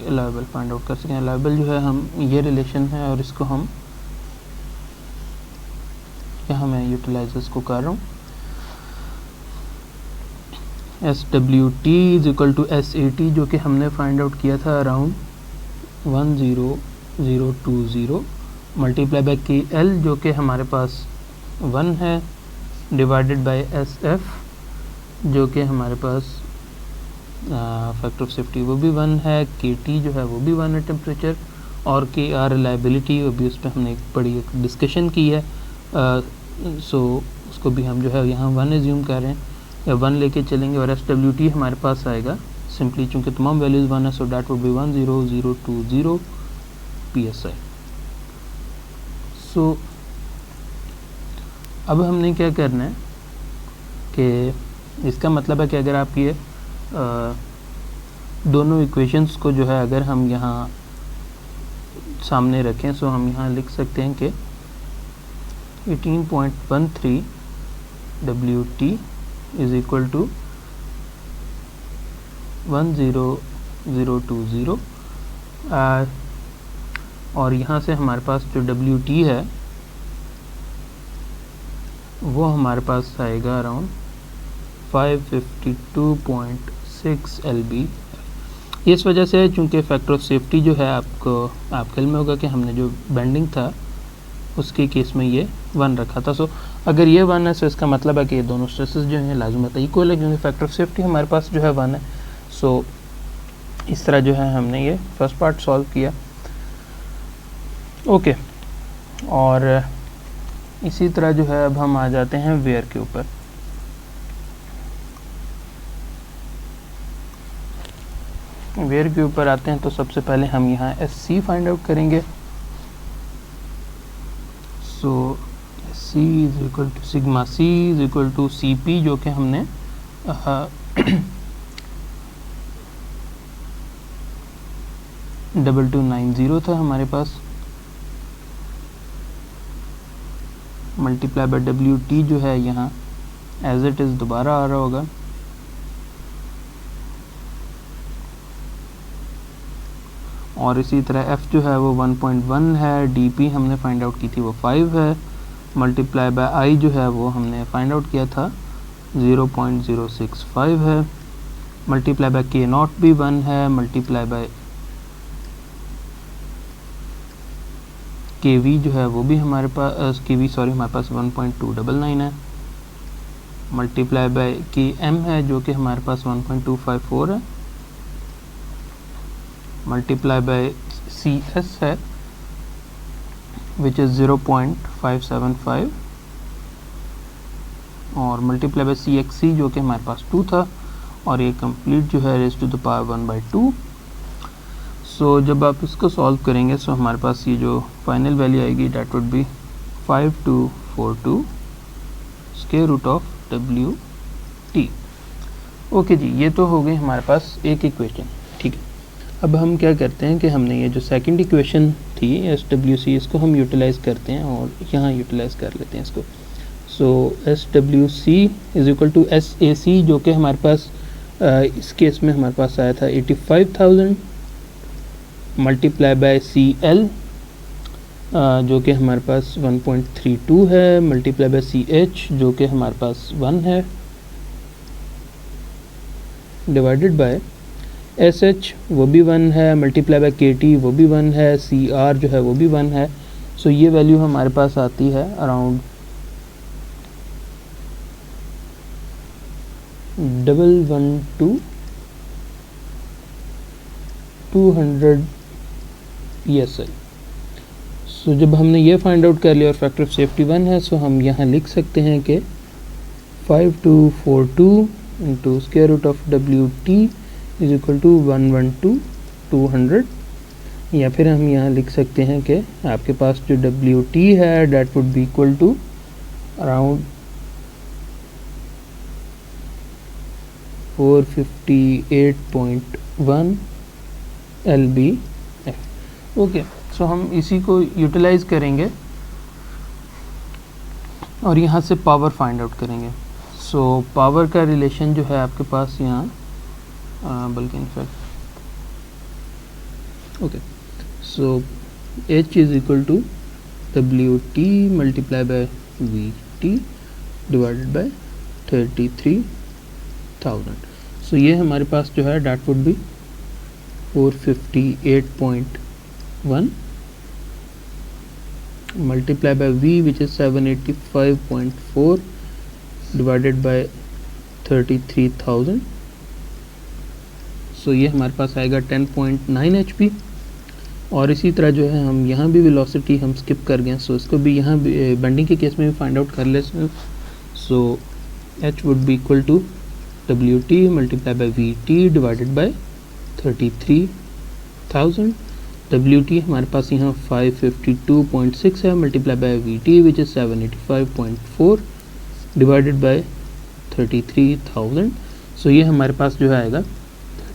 अलाउएबल फाइंड आउट कर सकें। अलाउएबल जो है हम ये रिलेशन है और इसको हम यहाँ मैं यूटिलाइज इसको कर रहा हूँ। SWT is equal to SAT जो कि हमने फाइंड आउट किया था अराउंड 10020 मल्टीप्लाई बाय KL जो कि हमारे पास 1 है, डिवाइडेड बाय SF जो कि हमारे पास फैक्टर ऑफ सेफ्टी वो भी 1 है, KT जो है वो भी 1 है टेम्परेचर, और KR रिलायबिलिटी अभी उस पर हमने एक बड़ी एक डिस्कशन की है। सो उसको भी हम जो है यहाँ 1 एज्यूम कर रहे हैं या 1 लेके चलेंगे, और SWT हमारे पास आएगा सिंपली चूँकि तमाम वैल्यूज़ 1 है, सो डैट वुड बी 10020 PSI। सो अब हमने क्या करना है कि इसका मतलब है कि अगर आप ये दोनों इक्वेशंस को जो है अगर हम यहाँ सामने रखें, सो हम यहाँ लिख सकते हैं कि 18.13 WT इज इक्वल टू 10020 और यहाँ से हमारे पास जो WT है वो हमारे पास आएगा अराउंड 552.6 LB। इस वजह से चूँकि फैक्टर ऑफ सेफ्टी जो है आपके इल्म में होगा कि हमने जो बेंडिंग था उसके केस में ये 1 रखा था। सो अगर ये 1 है सो इसका मतलब है कि ये दोनों स्ट्रेसेस जो हैं लाजमत इक्वल है, क्योंकि फैक्टर ऑफ सेफ्टी हमारे पास जो है 1 है। सो इस तरह जो है हमने ये फर्स्ट पार्ट सॉल्व किया। ओके, और इसी तरह जो है अब हम आ जाते हैं वेयर के ऊपर। वेयर के ऊपर आते हैं तो सबसे पहले हम यहाँ SC फाइंड आउट करेंगे। So SC is equal to sigma C is equal to CP, जो कि हमने 2290 था हमारे पास, मल्टीप्लाई बाय WT जो है यहाँ एज इट इज़ दोबारा आ रहा होगा। और इसी तरह F जो है वो 1.1 है, DP हमने फाइंड आउट की थी वो 5 है, मल्टीप्लाई बाय I जो है वो हमने फाइंड आउट किया था 0.065 है, मल्टीप्लाई बाय K0 भी 1 है, मल्टीप्लाई बाय KV जो है वो भी हमारे पास हमारे पास 1.299 है, मल्टीप्लाई बाय KM है जो कि हमारे पास 1.254 है, मल्टीप्लाई बाय CS है विच इज़ 0.575, और मल्टीप्लाई बाय CXC जो कि हमारे पास 2 था, और ये कंप्लीट जो है रेज़ टू द पावर 1/2। सो जब आप इसको सॉल्व करेंगे सो हमारे पास ये जो फाइनल वैल्यू आएगी that would be 5242 square root of WT। Okay जी, ये तो हो गई हमारे पास एक इक्वेशन, ठीक है। अब हम क्या करते हैं कि हमने ये जो सेकंड इक्वेशन थी SWC, इसको हम यूटिलाइज़ करते हैं और यहाँ यूटिलाइज़ कर लेते हैं इसको। So SWC is equal to SAC जो कि हमारे पास इस केस में हमारे पास आया था 85,000, मल्टीप्लाई बाय CL जो कि हमारे पास 1.32 है, मल्टीप्लाई बाय CH जो कि हमारे पास 1 है, डिवाइडेड बाय SH वो भी 1 है, मल्टीप्लाई बाय KT वो भी 1 है, CR जो है वो भी 1 है। सो ये वैल्यू हमारे पास आती है अराउंड 112 PSI। सो जब हमने ये फाइंड आउट कर लिया और फैक्टर ऑफ सेफ्टी 1 है, सो हम यहाँ लिख सकते हैं कि 5242 into square root of WT is equal to 112 या फिर हम यहाँ लिख सकते हैं कि आपके पास जो WT है that would be equal to around 458.1 LBF। Okay, so हम इसी को यूटिलाइज़ करेंगे और यहाँ से पावर फाइंड आउट करेंगे। सो पावर का रिलेशन जो है आपके पास यहाँ बल्कि in fact okay, so H is equal to WT multiply by VT divided by 33,000। So ये हमारे पास जो है that would be 458.1 multiply by V which is 785.4 divided by 33,000। So ये हमारे पास आएगा 10.9 HP। और इसी तरह जो है हम यहाँ भी वेलोसिटी हम स्किप कर गए, सो इसको भी यहाँ बेंडिंग के केस में भी फाइंड आउट कर ले। So H would be equal to WT multiply by VT divided by 33,000। WT हमारे पास यहाँ 552.6 है, multiply by VT which is 785.4 divided by 33,000। So ये हमारे पास जो है आएगा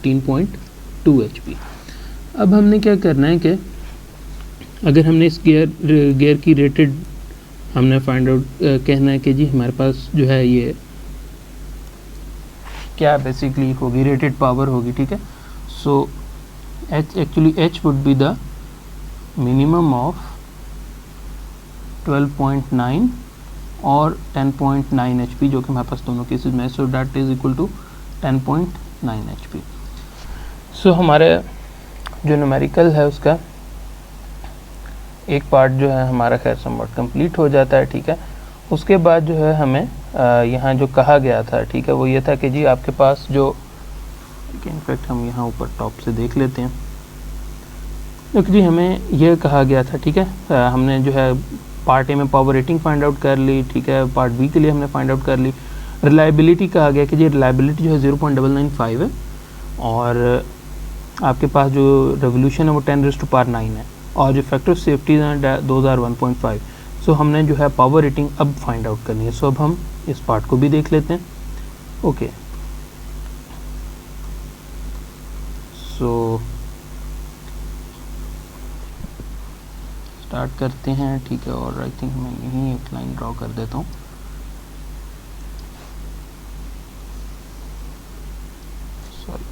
13.2 HP। अब हमने क्या करना है कि अगर हमने इस गियर की रेटेड हमने फाइंड आउट कहना है कि जी हमारे पास जो है ये क्या बेसिकली होगी, रेटेड पावर होगी, ठीक है। सो H would be the minimum of 12.9 और 10.9 HP जो कि हमारे पास दोनों केसेस में, so that is equal to 10.9 HP। So हमारे जो न्यूमेरिकल है उसका एक पार्ट जो है हमारा खैर समवट कंप्लीट हो जाता है, ठीक है। उसके बाद जो है हमें यहाँ जो कहा गया था, ठीक है, वो ये था कि जी आपके पास जो ठीक है, इनफैक्ट हम यहाँ ऊपर टॉप से देख लेते हैं। क्योंकि जी हमें यह कहा गया था, ठीक है, हमने जो है पार्ट ए में पावर रेटिंग फाइंड आउट कर ली, ठीक है, पार्ट बी के लिए हमने फाइंड आउट कर ली। रिलायबिलिटी कहा गया कि जी रिलायबिलिटी जो है 0.995 है, और आपके पास जो रेवोल्यूशन है वो 10⁻⁹ है, और जो फैक्टर ऑफ सेफ्टी है 2001.5। सो हमने जो है पावर रेटिंग अब फाइंड आउट करनी है। सो अब हम इस पार्ट को भी देख लेते हैं। ओके, सो स्टार्ट करते हैं, ठीक है, और आई थिंक मैं यहीं एक लाइन ड्रॉ कर देता हूँ। सॉरी,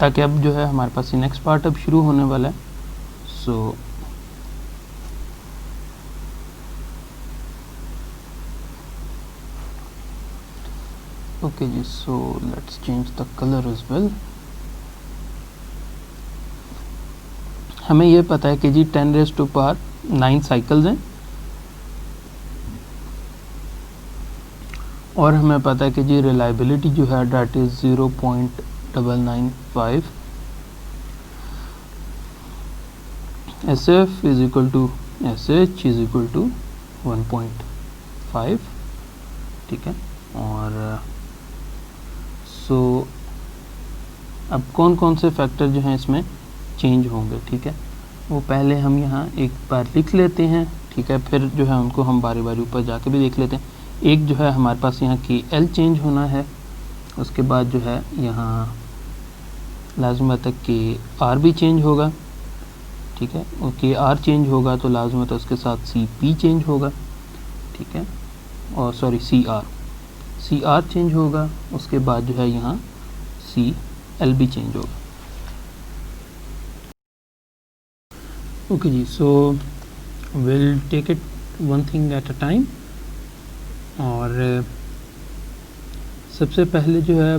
ताकि अब जो है हमारे पास नेक्स्ट पार्ट अब शुरू होने वाला है। सो ओके जी, so let's change the colour as well. हमें ये पता है कि जी 10⁻⁹ साइकिल्स हैं, और हमें पता है कि जी रिलायबिलिटी जो है that is 0.995। SF is equal to SH is equal to 1.5, ठीक है। और सो अब कौन कौन से फैक्टर जो हैं इसमें चेंज होंगे, ठीक है, वो पहले हम यहाँ एक बार लिख लेते हैं, ठीक है, फिर जो है उनको हम बारी बारी ऊपर जाके भी देख लेते हैं। एक जो है हमारे पास यहाँ की L चेंज होना है, उसके बाद जो है यहाँ लाजमत है कि R भी चेंज होगा, ठीक है, ओके, R चेंज होगा तो लाजमत है उसके साथ CP चेंज होगा, ठीक है, और सॉरी CR चेंज होगा, उसके बाद जो है यहाँ CL भी चेंज होगा। ओके जी, so will take it one thing at a time. और सबसे पहले जो है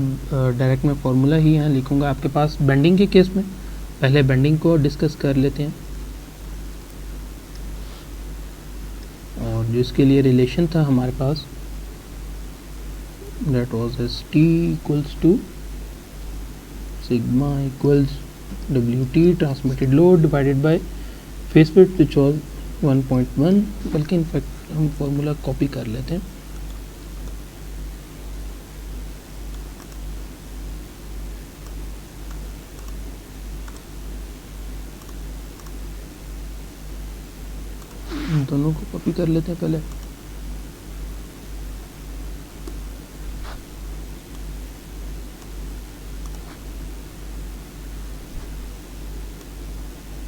डायरेक्ट मैं फार्मूला ही यहाँ लिखूँगा आपके पास बेंडिंग के केस में। पहले बेंडिंग को डिस्कस कर लेते हैं, और जिसके लिए रिलेशन था हमारे पास that was ST equals to sigma equals WT transmitted load divided by phase width which was 1.1। बल्कि इनफैक्ट हम फॉर्मूला कॉपी कर लेते हैं। इन दोनों को कॉपी कर लेते हैं पहले।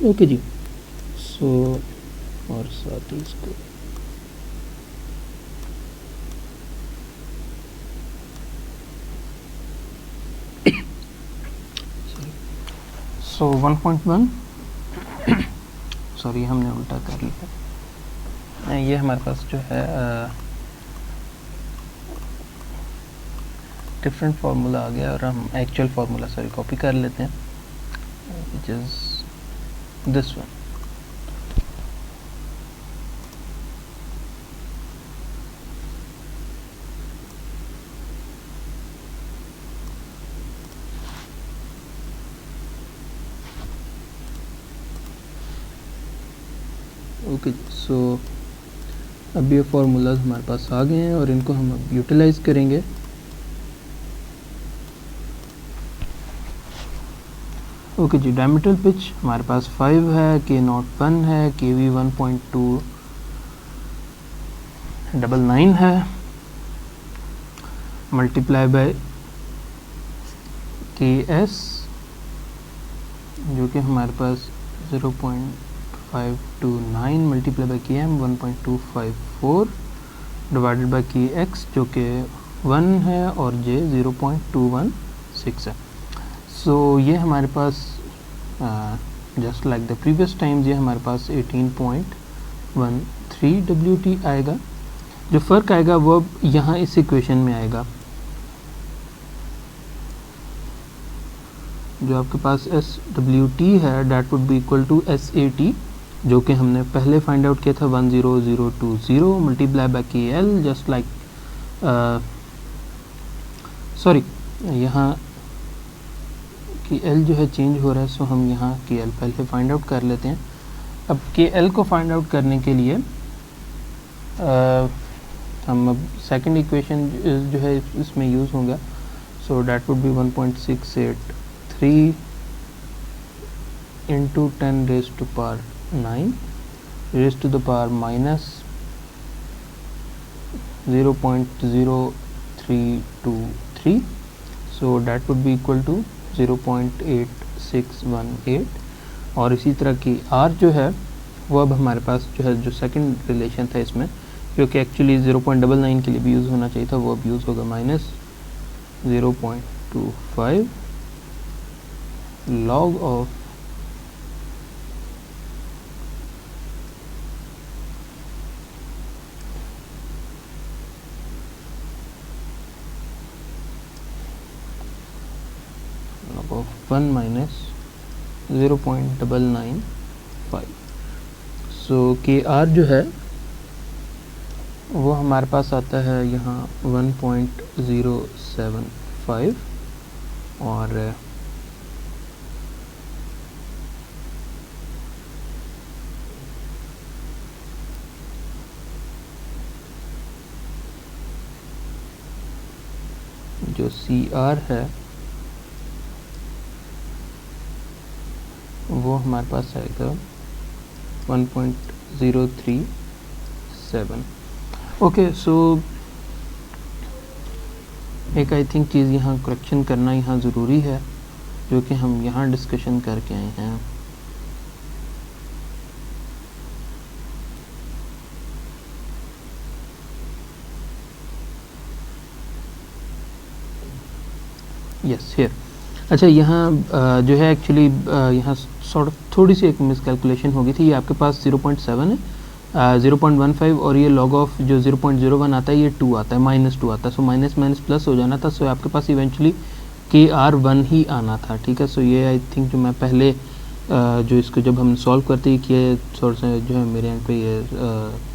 ओके जी, सो और साथ ही इसको सो 1.1 सॉरी हमने उल्टा कर लिया। ये हमारे पास जो है डिफरेंट फार्मूला आ गया, और हम एक्चुअल फार्मूला सॉरी कॉपी कर लेते हैं, which is this one। Okay, so अब ये फार्मूलाज हमारे पास आ गए हैं, और इनको हम अब यूटिलाइज करेंगे। ओके जी, डायमीटर पिच हमारे पास 5 है, K0 1 है, KV 1.299 है, मल्टीप्लाई बाय KS जो कि हमारे पास 0.529 multiply by KM 1.254 divided by KX जो कि 1 है, और J 0.216 है। सो ये हमारे पास just like the previous times ये हमारे पास 18.13 WT आएगा। जो फ़र्क आएगा वो अब यहाँ इस इक्वेशन में आएगा। जो आपके पास SWT है that would be equal to SAT जो कि हमने पहले फाइंड आउट किया था 10020 मल्टीप्लाई बाय के एल, जस्ट लाइक सॉरी यहाँ के एल जो है चेंज हो रहा है, सो हम यहाँ के एल पहले फाइंड आउट कर लेते हैं। अब के एल को फाइंड आउट करने के लिए हम अब सेकंड इक्वेशन जो है इसमें यूज़ होगा, so that would be 1.683 into 10 raise to power 9 raise to the power minus 0.0323, so that would be equal to 0.8618। और इसी तरह की आर जो है वो अब हमारे पास जो है, जो सेकंड रिलेशन था इसमें, जो कि एक्चुअली 0.99 के लिए भी यूज़ होना चाहिए था, वो अब यूज़ होगा minus 0.25 log of log of 1 minus 0.995। सो के आर जो है वो हमारे पास आता है यहाँ 1.075 और जो सी आर है वो हमारे पास आएगा 1.037। ओके, सो एक आई थिंक चीज़ यहाँ करेक्शन करना यहाँ ज़रूरी है, जो कि हम यहाँ डिस्कशन करके आए हैं। यस हियर, अच्छा यहाँ जो है एक्चुअली यहाँ सॉर्ट ऑफ थोड़ी सी एक मिसकैलकुलेशन हो गई थी। ये आपके पास 0.7 है, 0.15 और ये लॉग ऑफ जो 0.01 आता है ये 2 आता है, -2 आता है। सो माइनस माइनस प्लस हो जाना था, सो आपके पास इवेंचुअली के आर 1 ही आना था, ठीक है। सो ये आई थिंक जो मैं पहले जो इसको जब हम सॉल्व करते ही किए, थोड़ा सा जो है मेरे एंड पे ये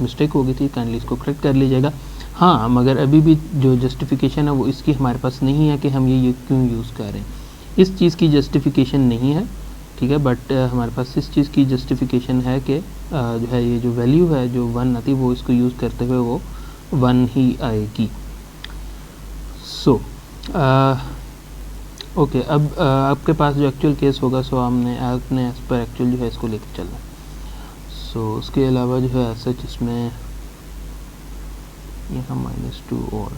मिस्टेक हो गई थी, काइंडली इसको करेक्ट कर लीजिएगा। हाँ, मगर अभी भी जो जस्टिफिकेशन है वो इसकी हमारे पास नहीं है कि हम ये क्यों यूज़ कर रहे हैं, इस चीज़ की जस्टिफिकेशन नहीं है, ठीक है। बट हमारे पास इस चीज़ की जस्टिफिकेशन है कि जो है ये जो वैल्यू है जो 1 आती है वो इसको यूज़ करते हुए वो 1 ही आएगी। सो ओके, अब आपके पास जो एक्चुअल केस होगा, सो हमने आपने एज पर एक्चुअल जो है इसको लेकर चलना। सो उसके अलावा जो है सच इसमें यहाँ -2 और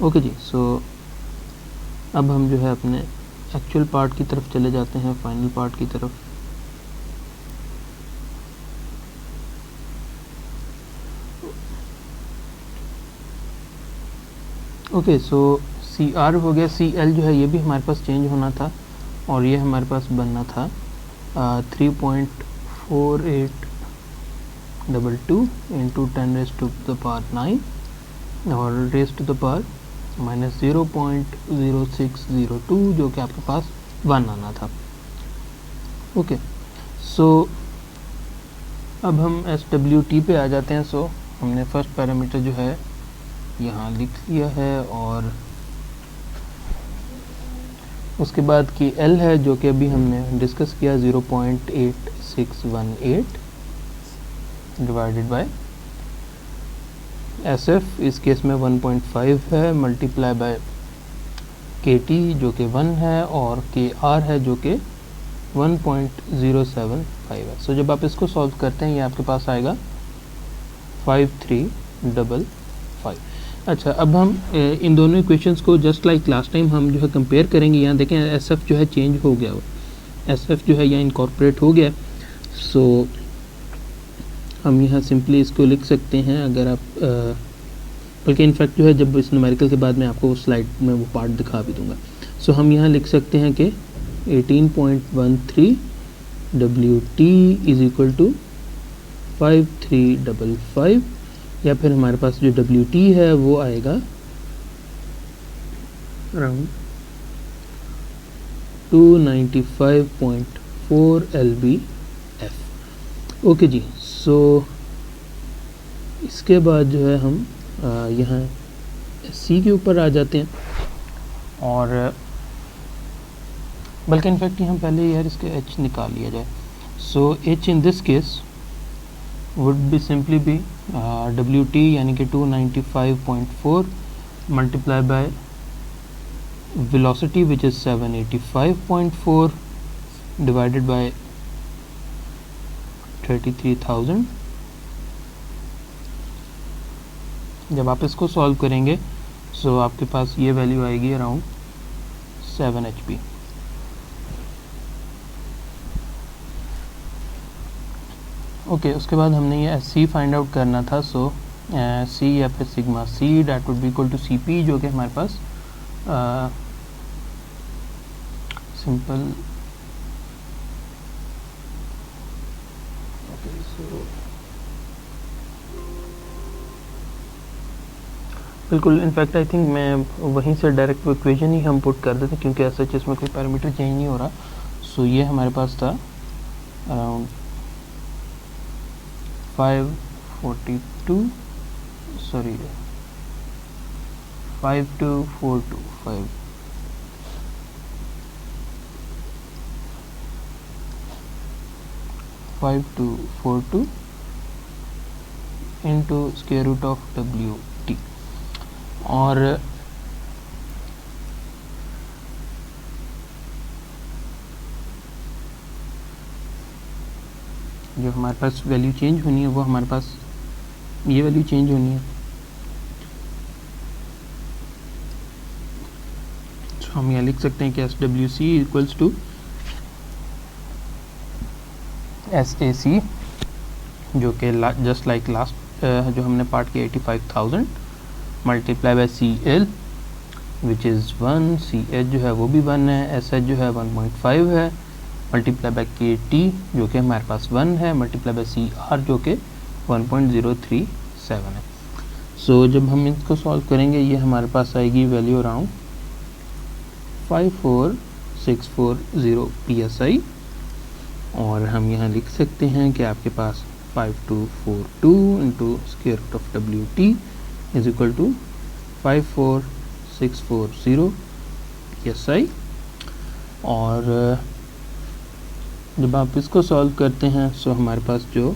ओके जी। सो अब हम जो है अपने एक्चुअल पार्ट की तरफ चले जाते हैं, फाइनल पार्ट की तरफ। ओके, सो सी आर हो गया, सी एल जो है ये भी हमारे पास चेंज होना था और ये हमारे पास बनना था 3.4822 into 10 raise to the power 9 और रेज़ टू द पावर -0.0602, जो कि आपके पास 1 आना था। ओके, सो अब हम SWT पे आ जाते हैं। सो हमने फर्स्ट पैरामीटर जो है यहाँ लिख लिया है और उसके बाद की L है जो कि अभी हमने डिस्कस किया 0.8618 डिवाइडेड बाय SF, इस केस में 1.5 है, मल्टीप्लाई बाय KT जो कि 1 है और KR है जो कि 1.075 है। सो जब आप इसको सॉल्व करते हैं ये आपके पास आएगा 5355। अच्छा, अब हम इन दोनों इक्वेशंस को जस्ट लाइक लास्ट टाइम हम जो है कंपेयर करेंगे। यहाँ देखें SF जो है चेंज हो गया, SF जो है यहाँ इनकॉर्पोरेट हो गया। सो हम यहाँ सिंपली इसको लिख सकते हैं, अगर आप बल्कि इनफैक्ट जो है जब इस न्यूमेरिकल के बाद मैं आपको स्लाइड में वो पार्ट दिखा भी दूंगा। सो हम यहाँ लिख सकते हैं कि 18.13 WT इज़ इक्वल टू 5355, या फिर हमारे पास जो WT है वो आएगा अराउंड 295.5 4LBF। ओके जी, सो इसके बाद जो है हम यहाँ सी के ऊपर आ जाते हैं, और बल्कि इनफैक्ट हम पहले यार इसके एच निकाल लिया जाए। So H in this case would be simply be WT यानी कि 295.4 multiply by velocity which is 785.4 divided by 33,000। जब आप इसको सॉल्व करेंगे सो आपके पास ये वैल्यू आएगी अराउंड 7 HP। ओके, उसके बाद हमने ये सी फाइंड आउट करना था। सो सी या फिर sigma C that would be equal to CP, जो कि हमारे पास सिंपल बिल्कुल, इनफैक्ट आई थिंक मैं वहीं से डायरेक्ट इक्वेशन ही हम पुट कर देते क्योंकि ऐसा इसमें कोई पैरामीटर चेंज नहीं हो रहा। सो ये हमारे पास था around 542 sorry 5242 5242 into square root of WT। और जो हमारे पास वैल्यू चेंज होनी है वो हमारे पास ये वैल्यू चेंज होनी है। तो हम यहाँ लिख सकते हैं कि SWC इक्वल्स टू SAC, जो कि जस्ट लाइक लास्ट जो हमने पार्ट किया 85,000 multiply by CL which is 1, CH जो है वो भी 1 है, SH जो है 1.5 है, मल्टीप्लाई बाय KT जो कि हमारे पास 1 है, मल्टीप्लाई बाय CR जो कि 1.037 है। सो जब हम इसको सॉल्व करेंगे ये हमारे पास आएगी वैल्यू अराउंड 54640 PSI, और हम यहाँ लिख सकते हैं कि आपके पास 5242 into square root of WT is equal to 54640 PSI। और जब आप इसको सॉल्व करते हैं सो हमारे पास जो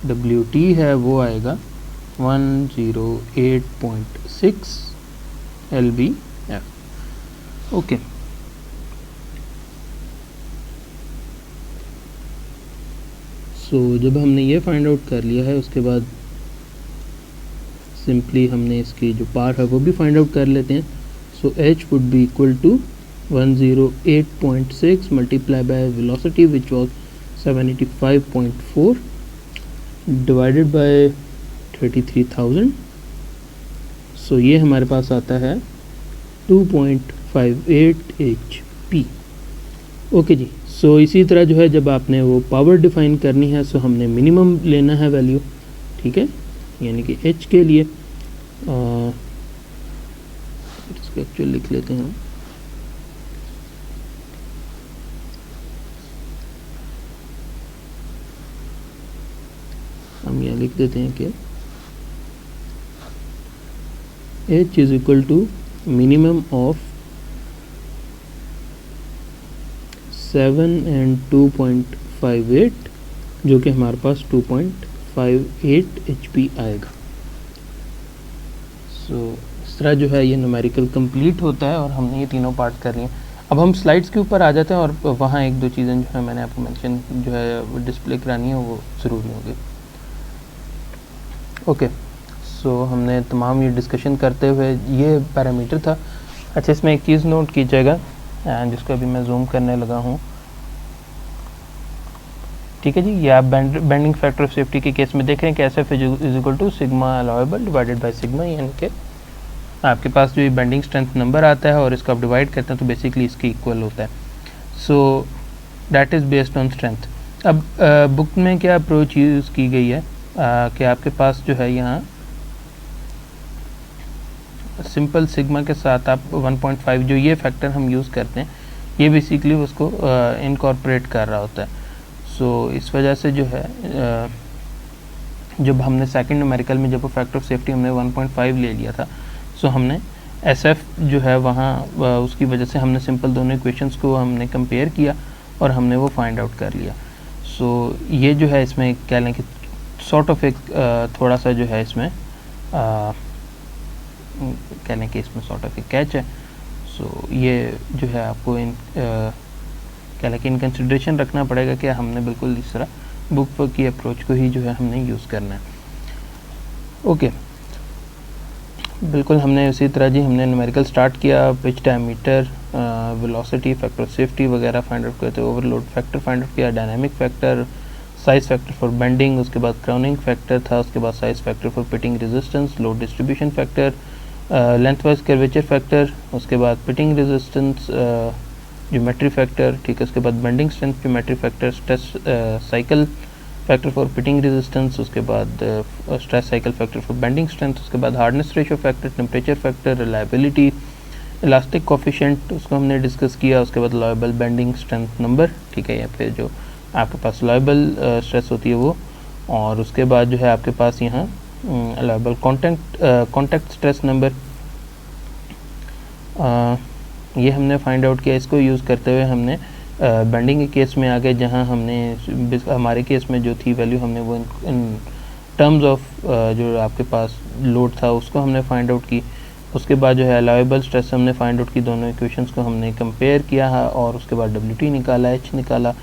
WT है वो आएगा 108.6 LBF। ओके, सो जब हमने ये फाइंड आउट कर लिया है उसके बाद सिंपली हमने इसकी जो पार है वो भी फाइंड आउट कर लेते हैं। So H would be equal to 108.6 multiply by velocity which was 785.4 divided by 33,000। So ये हमारे पास आता है 2.58 HP। ओके जी, सो इसी तरह जो है जब आपने वो पावर डिफाइन करनी है सो हमने मिनिमम लेना है वैल्यू, ठीक है, यानी कि H के लिए इसको एक्चुअली लिख लेते हैं हम यहाँ लिख देते हैं कि H is equal to minimum of 7 and 2.58 जो कि हमारे पास 2.58 HP आएगा। सो इस तरह जो है ये न्यूमेरिकल कंप्लीट होता है और हमने ये तीनों पार्ट कर लिए। अब हम स्लाइड्स के ऊपर आ जाते हैं और वहाँ एक दो चीज़ें जो है मैंने आपको मेंशन जो है डिस्प्ले करानी है वो ज़रूरी होगी। ओके, सो हमने तमाम ये डिस्कशन करते हुए ये पैरामीटर था। अच्छा, इसमें एक चीज़ नोट कीजिएगा जिसको अभी मैं जूम करने लगा हूँ, ठीक है जी, ये आप बेंडिंग फैक्टर ऑफ सेफ्टी के केस में देख रहे हैं कि SF is equal to sigma allowable divided by sigma, यानी कि आपके पास जो ये बेंडिंग स्ट्रेंथ नंबर आता है और इसको आप डिवाइड करते हैं तो बेसिकली इसके इक्वल होता है। So that is based on strength. अब बुक में क्या अप्रोच यूज़ की गई है कि आपके पास जो है यहाँ सिंपल सिग्मा के साथ आप 1.5 जो ये फैक्टर हम यूज़ करते हैं ये बेसिकली उसको इनकॉर्पोरेट कर रहा होता है। सो इस वजह से जो है जब हमने सेकंड न्यूमेरिकल में जब वो फैक्टर ऑफ सेफ्टी हमने 1.5 ले लिया था, सो हमने SF जो है वहाँ उसकी वजह से हमने सिंपल दोनों इक्वेशंस को हमने कंपेयर किया और हमने वो फाइंड आउट कर लिया। सो ये जो है इसमें कह लें कि सॉर्ट ऑफ एक थोड़ा सा जो है इसमें कह लें कि इसमें सॉर्ट ऑफ एक कैच है। सो ये जो है आपको कह लें कि इन कंसिडरेशन रखना पड़ेगा कि हमने बिल्कुल इस तरह बुक की अप्रोच को ही जो है हमने यूज़ करना है। ओके, बिल्कुल हमने उसी तरह जी हमने न्यूमेरिकल स्टार्ट किया, pitch diameter, velocity, factor of safety वगैरह फाइंड आउट करते, ओवरलोड फैक्टर फाइंड आउट किया, dynamic factor, size factor for bending, उसके बाद क्राउनिंग फैक्टर था, उसके बाद size factor for pitting resistance, load distribution factor, length wise curvature factor, उसके बाद पिटिंग रेजिस्टेंस, ज्योमेट्री फैक्टर, ठीक है, उसके बाद bending strength geometry factor, stress cycle factor for pitting resistance, उसके बाद stress cycle factor for bending strength, उसके बाद hardness ratio factor, temperature factor, reliability, elastic coefficient उसको हमने डिस्कस किया, उसके बाद लॉयबल बेंडिंग स्ट्रेंथ नंबर, ठीक है, या फिर जो आपके पास लॉयबल स्ट्रेस होती है वो, और उसके बाद जो है आपके पास यहाँ लॉयबल कॉन्टैक्ट स्ट्रेस नंबर, ये हमने फाइंड आउट किया। इसको यूज़ करते हुए हमने बेंडिंग के केस में आ गए, जहाँ हमने हमारे केस में जो थी वैल्यू हमने वो इन टर्म्स ऑफ जो आपके पास लोड था उसको हमने फाइंड आउट की। उसके बाद जो है अलाउएबल स्ट्रेस हमने फाइंड आउट की, दोनों इक्वेशंस को हमने कंपेयर किया है और उसके बाद WT निकाला, H निकाला।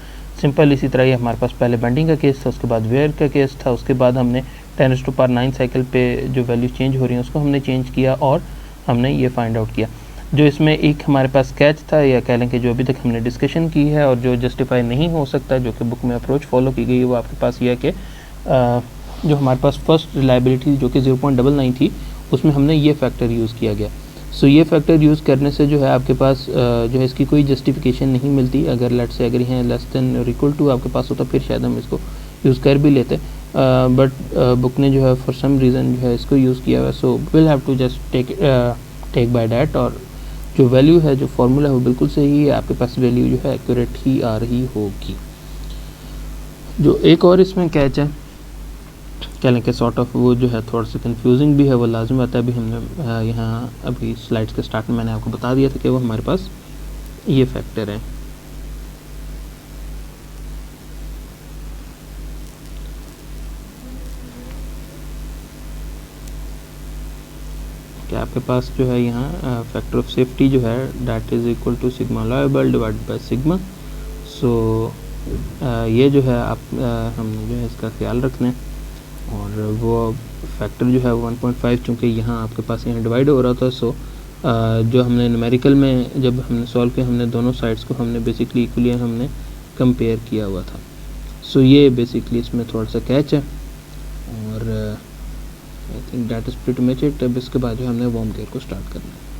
सिंपल इसी तरह ही हमारे पास पहले बेंडिंग का केस था, उसके बाद वेयर का केस था, उसके बाद हमने 10⁻9 साइकिल पे जो वैल्यू चेंज हो रही है उसको हमने चेंज किया और हमने ये फाइंड आउट किया। जो इसमें एक हमारे पास कैच था, या कह लें कि जो अभी तक हमने डिस्कशन की है और जो जस्टिफाई नहीं हो सकता, जो कि बुक में अप्रोच फॉलो की गई है, वो आपके पास ये है कि जो हमारे पास फर्स्ट रिलायबिलिटी जो कि 0.99 थी, उसमें हमने ये फैक्टर यूज़ किया गया। सो ये फैक्टर यूज़ करने से जो है आपके पास जो है इसकी कोई जस्टिफिकेशन नहीं मिलती। अगर लेट से अगर यहाँ लेस देन और इक्वल टू आपके पास होता, फिर शायद हम इसको यूज़ कर भी लेते, बट बुक ने जो है फॉर सम रीज़न जो है इसको यूज़ किया हुआ। So will have to just take by that, और जो वैल्यू है, जो फार्मूला है वो बिल्कुल सही है, आपके पास वैल्यू जो है एक्यूरेट ही आ रही होगी। जो एक और इसमें कैच है, कह लें कि सॉर्ट ऑफ वो जो है थोड़ा सा कंफ्यूजिंग भी है, वो लाजमी आता है। अभी हमने यहाँ अभी स्लाइड्स के स्टार्ट में मैंने आपको बता दिया था कि वो हमारे पास ये फैक्टर है। कि आपके पास जो है यहाँ फैक्टर ऑफ सेफ्टी जो है that is equal to sigma allowable divide by sigma. So ये जो है आप हमने जो है इसका ख्याल रखना है, और वो फैक्टर जो है 1.5 चूँकि यहाँ आपके पास यहाँ डिवाइड हो रहा था। सो जो हमने न्यूमेरिकल में जब हमने सॉल्व किया, हमने दोनों साइड्स को हमने बेसिकली इक्वली हमने कंपेयर किया हुआ था। सो ये बेसिकली इसमें थोड़ा सा कैच है, और I think that is pretty much it. अब इसके बाद जो हमने वार्म केयर को स्टार्ट करना है।